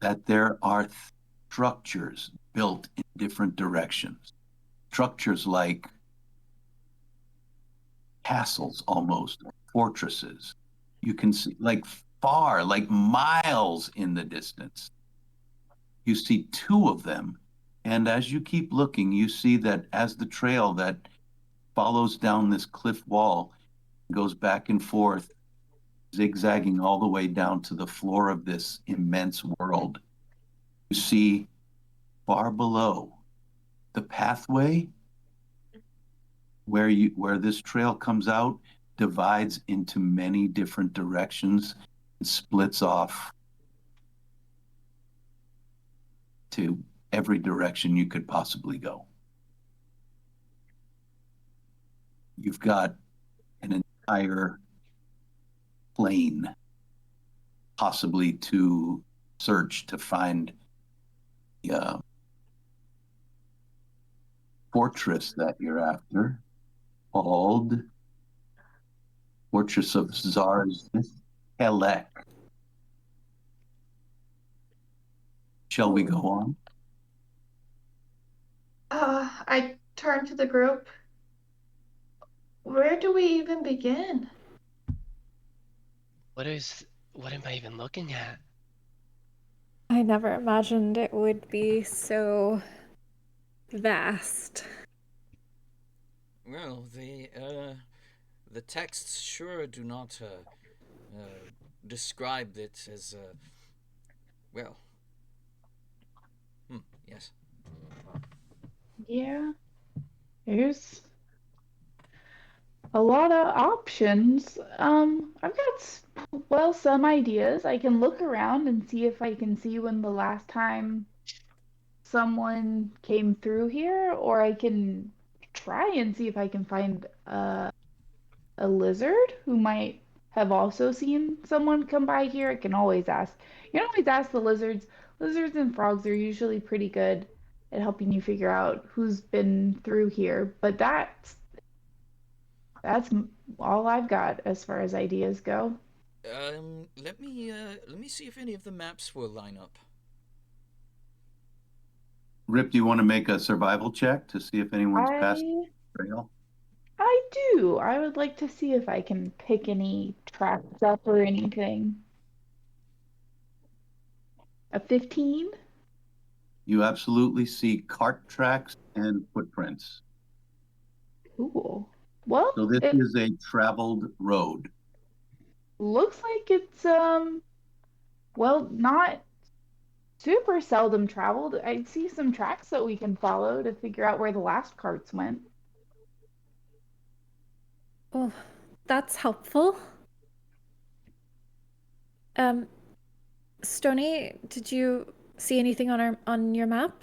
that there are structures built in different directions. Structures like castles almost, or fortresses. You can see like far, like miles in the distance. You see two of them. And as you keep looking, you see that as the trail that follows down this cliff wall goes back and forth, zigzagging all the way down to the floor of this immense world, you see far below the pathway where this trail comes out divides into many different directions and splits off to every direction you could possibly go. You've got an entire plain possibly to search to find the fortress that you're after, called Fortress of Czars Kelek. Shall we go on? I turn to the group. Where do we even begin? What am I even looking at? I never imagined it would be so vast. Well, the texts sure do not describe it as well. Yes. Yeah. There's A lot of options. I've got some ideas. I can look around and see if I can see when the last time someone came through here, or I can try and see if I can find a lizard who might have also seen someone come by here. I can always ask. You can always ask the lizards. Lizards and frogs are usually pretty good at helping you figure out who's been through here, but that's all I've got as far as ideas go. Let me see if any of the maps will line up. Rip, do you want to make a survival check to see if anyone's passed I the trail? I do. I would like to see if I can pick any tracks up or anything. A 15? You absolutely see cart tracks and footprints. Cool. Well, So this it is a traveled road. looks like it's well, not super seldom traveled. I see some tracks that we can follow to figure out where the last carts went. Oh, that's helpful. Um, Stony, did you see anything on your map?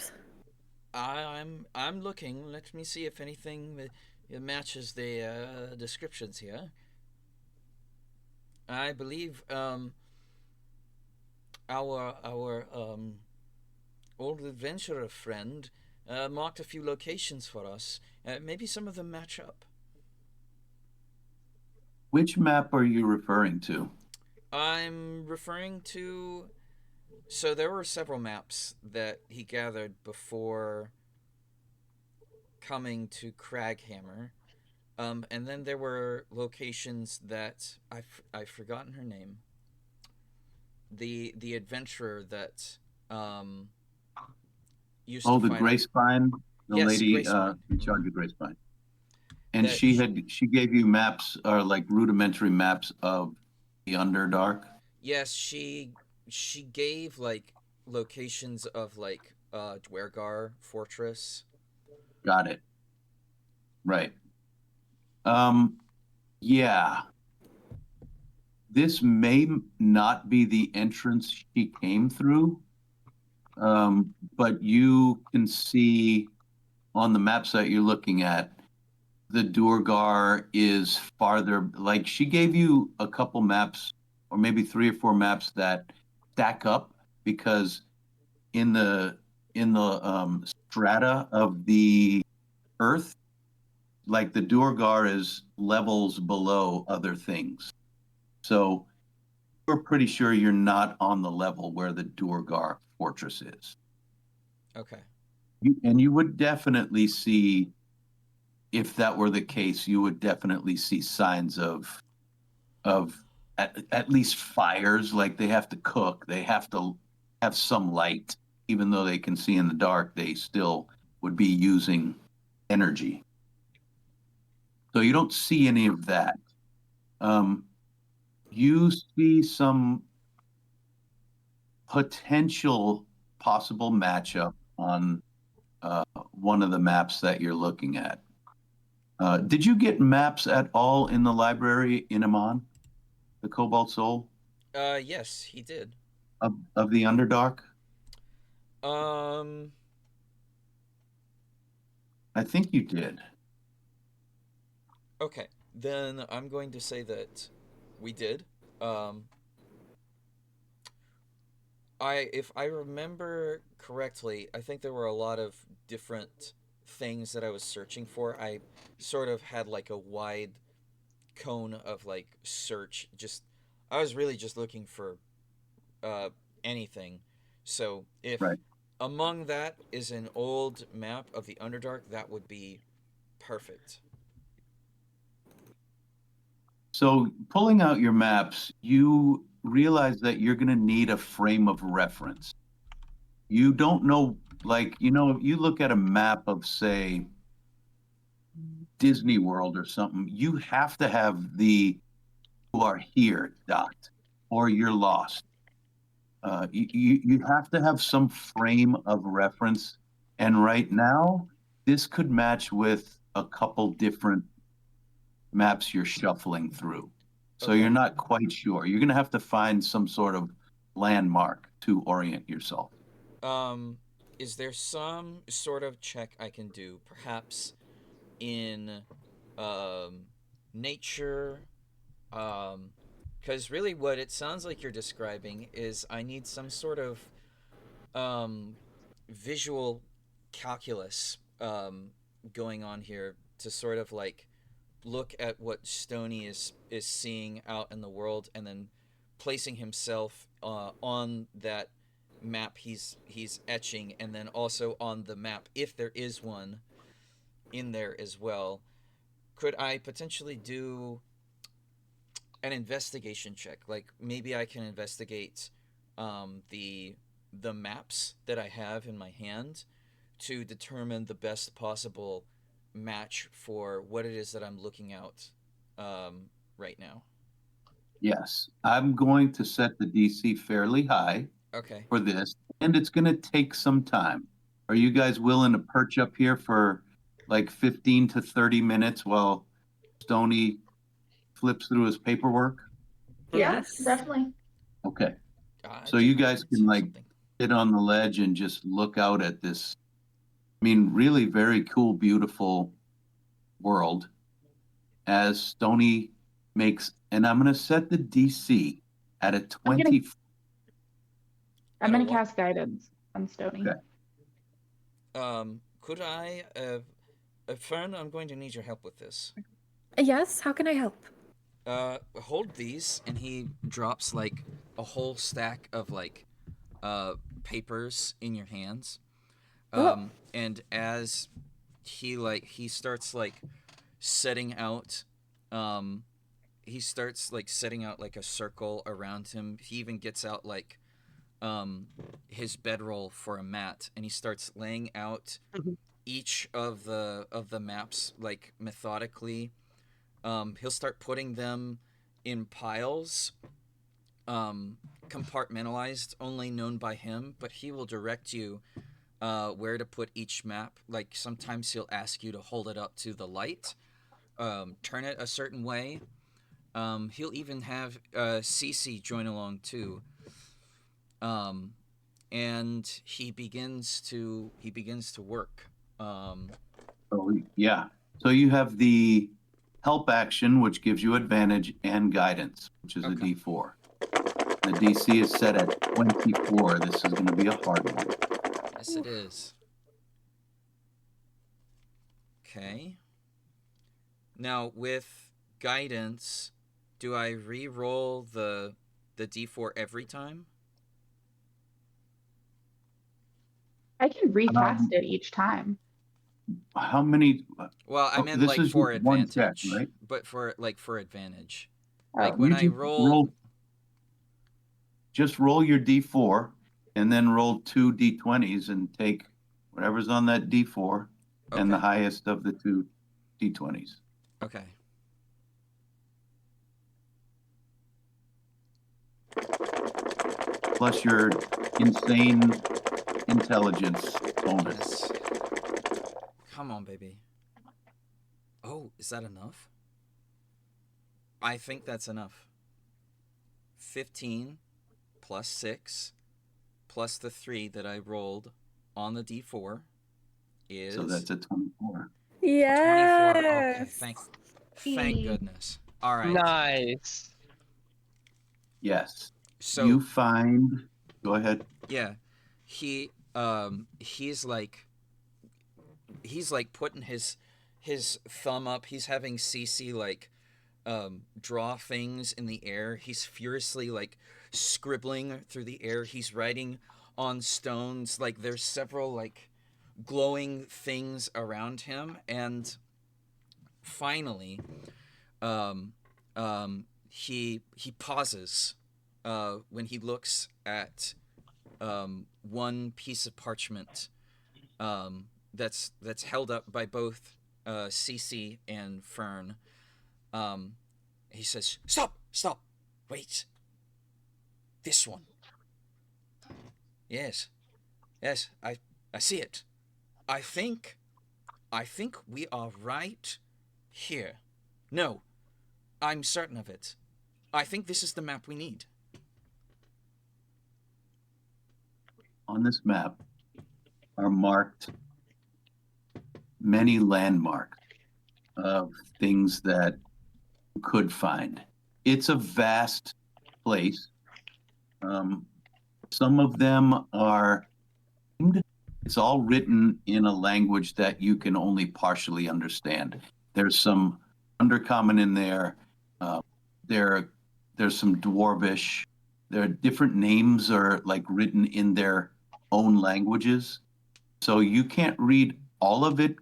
I'm looking. Let me see if anything matches the descriptions here. I believe our old adventurer friend marked a few locations for us. Maybe some of them match up. Which map are you referring to? I'm referring to. So there were several maps that he gathered before coming to Craghammer. And then there were locations that I've forgotten her name. The adventurer that used to The find Gray Spine, the yes, lady Gracespine. in charge of Gray Spine. And That she gave you maps or like rudimentary maps of the Underdark. yes, she gave like locations of like Dwergar Fortress. Got it. Right. Yeah. This may not be the entrance she came through, but you can see on the maps that you're looking at, the Durgar is farther. Like she gave you a couple maps, or maybe 3 or 4 maps that stack up because in the strata of the Earth, like the Durgar is levels below other things. So we're pretty sure you're not on the level where the Durgar fortress is. Okay. And you would definitely see, if that were the case, you would definitely see signs of at least fires. Like they have to cook, they have to have some light, even though they can see in the dark, they still would be using energy. So you don't see any of that. You see some potential possible matchup on one of the maps that you're looking at. Did you get maps at all in the library in Amman, the Cobalt Soul? Yes, he did. Of the Underdark? Um, I think you did. okay. Then I'm going to say that we did. Um, if I remember correctly, I think there were a lot of different things that I was searching for. I sort of had like a wide cone of like search. Just I was really just looking for uh, anything. So if Right. among that is an old map of the Underdark, that would be perfect. So pulling out your maps, you realize that you're going to need a frame of reference. You don't know, like, if you look at a map of, say, Disney World or something, you have to have the "you are here" dot, or you're lost. You have to have some frame of reference. And right now, this could match with a couple different maps you're shuffling through. So Okay. you're not quite sure. You're going to have to find some sort of landmark to orient yourself. Is there some sort of check I can do, perhaps in nature? Because really, what it sounds like you're describing is I need some sort of um, visual calculus going on here to sort of like look at what Stony is seeing out in the world, and then placing himself on that map he's etching, and then also on the map, if there is one in there as well. Could I potentially do an investigation check? Like maybe I can investigate the maps that I have in my hand to determine the best possible match for what it is that I'm looking out right now. Yes, I'm going to set the DC fairly high Okay. for this, and it's going to take some time. Are you guys willing to perch up here for like 15 to 30 minutes while Stony flips through his paperwork? Yeah, Yes. definitely. Okay. I So think you my guys notes can have like something. sit on the ledge and just look out at this, I mean, really very cool, beautiful world as Stony makes, and I'm going to set the DC at a I'm 20. At a gonna what? cast guidance on Stony. Okay. Could I, Fern? I'm going to need your help with this. Yes, how can I help? Hold these, and he drops like a whole stack of like papers in your hands. Oh. And as he starts like setting out, um, he starts like setting out like a circle around him. He even gets out like his bedroll for a mat, and he starts laying out each of the maps like methodically. He'll start putting them in piles, compartmentalized, only known by him, but he will direct you where to put each map. Like sometimes he'll ask you to hold it up to the light, turn it a certain way. He'll even have Cece join along too. And he begins to work. So, yeah. So you have the help action, which gives you advantage, and guidance, which is a Okay. D4. The DC is set at 24. This is going to be a hard one. Yes, it is. Okay. Now with guidance, do I re-roll the D4 every time? I can recast Um, it each time. How many? Well, I meant This like is just for one check, advantage, right? but for advantage. Like Oh, when You I roll. just roll your D4 and then roll two D20s and take whatever's on that D4 and the Okay. highest of the two D20s. Okay. Plus your insane intelligence bonus. Yes. Come on, baby. Oh, is that enough? I think that's enough. 15 plus 6 plus the 3 that I rolled on the D4 is So that's a 24. 24. Okay, Yes. thank goodness. All right. Nice. Yes. So You find, go ahead. yeah, he's like putting his thumb up. He's having Cece like draw things in the air. He's furiously like scribbling through the air. He's writing on stones. Like there's several like glowing things around him, and finally, um, he pauses when he looks at one piece of parchment that's held up by both Cece and Fern. He says, "Stop! Wait! This one. Yes, I see it. I think we are right here. No, I'm certain of it. I think this is the map we need. On this map are marked many landmarks of things that you could find. It's a vast place. Some of them are, it's all written in a language that you can only partially understand. There's some undercommon in there. There's some dwarvish. There are different names are like written in their own languages. So you can't read all of it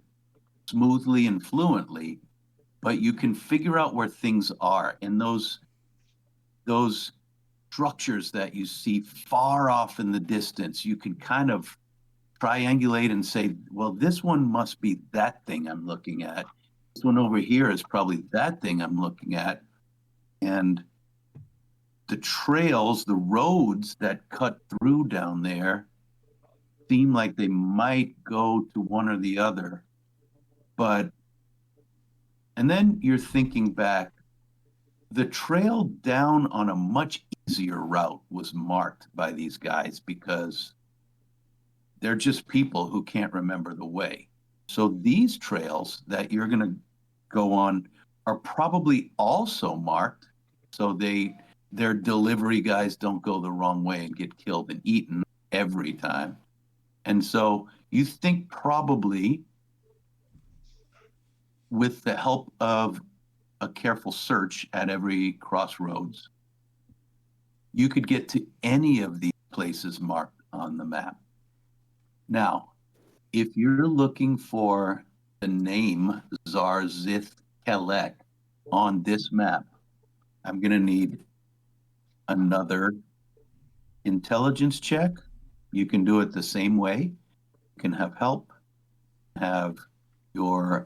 smoothly and fluently, but you can figure out where things are. And those structures that you see far off in the distance, you can kind of triangulate and say, well, this one must be that thing I'm looking at. This one over here is probably that thing I'm looking at. And the trails, the roads that cut through down there seem like they might go to one or the other. And then you're thinking back, the trail down on a much easier route was marked by these guys because they're just people who can't remember the way. So these trails that you're going to go on are probably also marked so their delivery guys don't go the wrong way and get killed and eaten every time. And so you think probably with the help of a careful search at every crossroads, you could get to any of these places marked on the map. Now, if you're looking for the name Zarzith Kelek on this map, I'm going to need another intelligence check. You can do it the same way. You can have help, have your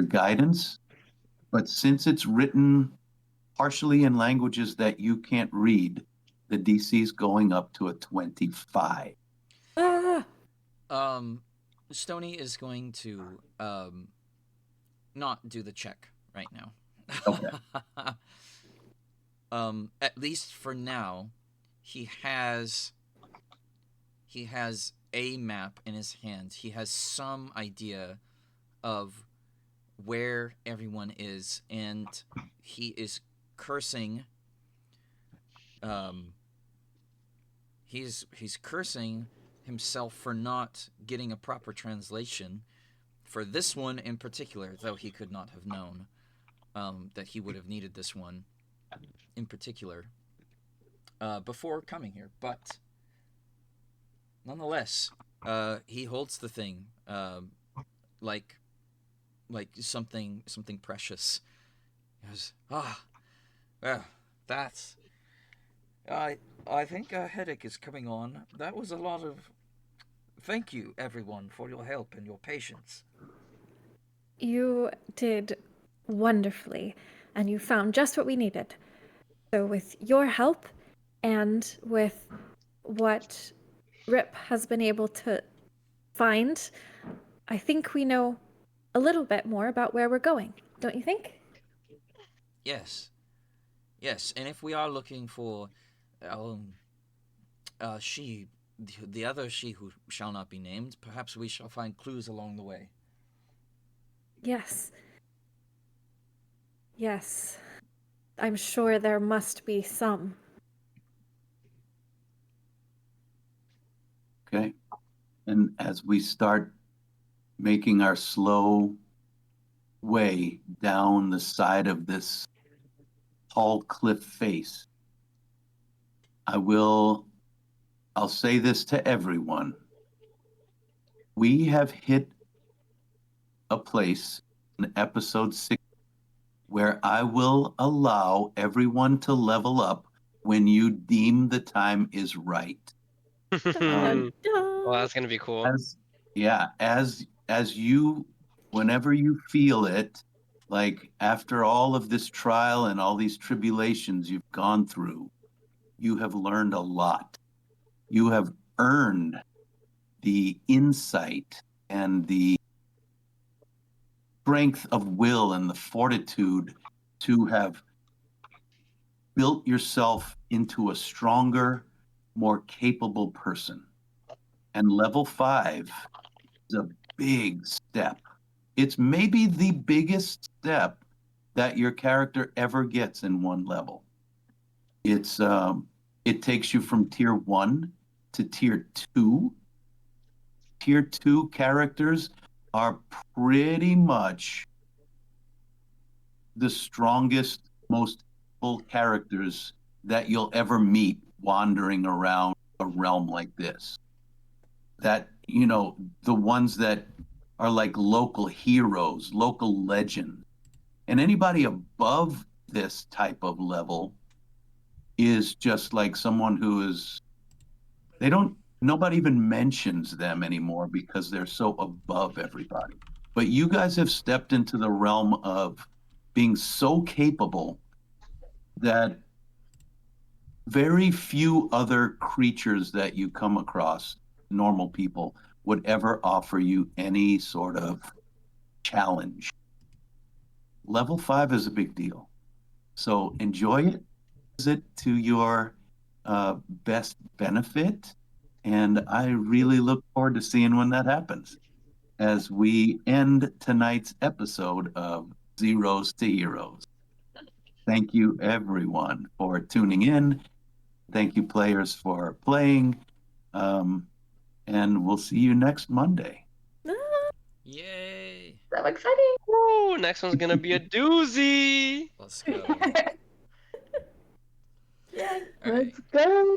guidance. But since it's written partially in languages that you can't read, the DC is going up to a 25. Stony is going to not do the check right now. Okay. At least for now, he has a map in his hand. He has some idea of where everyone is, and he is cursing. He's cursing himself for not getting a proper translation for this one in particular, though he could not have known that he would have needed this one in particular before coming here. But nonetheless, he holds the thing like something precious. He goes, well, that's. I think a headache is coming on. That was a lot of. Thank you, everyone, for your help and your patience. You did wonderfully, and you found just what we needed. So with your help and with what Rip has been able to find, I think we know a little bit more about where we're going, don't you think? Yes. Yes, and if we are looking for she, the other she who shall not be named, perhaps we shall find clues along the way. Yes. Yes. I'm sure there must be some. Okay. And as we start making our slow way down the side of this tall cliff face, I'll say this to everyone. We have hit a place in episode 6 where I will allow everyone to level up when you deem the time is right. Dun, dun. Well, that's gonna be cool. As you, whenever you feel it, like after all of this trial and all these tribulations you've gone through, you have learned a lot. You have earned the insight and the strength of will and the fortitude to have built yourself into a stronger, more capable person. And level 5 is a big step. It's maybe the biggest step that your character ever gets in one level. It takes you from tier 1 to tier 2. Tier 2 characters are pretty much the strongest, most full characters that you'll ever meet wandering around a realm like this. That, the ones that are like local heroes, local legends. And anybody above this type of level is just like someone who is, nobody even mentions them anymore because they're so above everybody. But you guys have stepped into the realm of being so capable that very few other creatures that you come across, normal people, would ever offer you any sort of challenge. Level 5 is a big deal. So enjoy it. Use it to your best benefit. And I really look forward to seeing when that happens as we end tonight's episode of Zeros to Heroes. Thank you, everyone, for tuning in. Thank you, players, for playing. And we'll see you next Monday. Yay! So exciting. Woo, next one's gonna be a doozy. Let's go. Yay. All right. Let's go.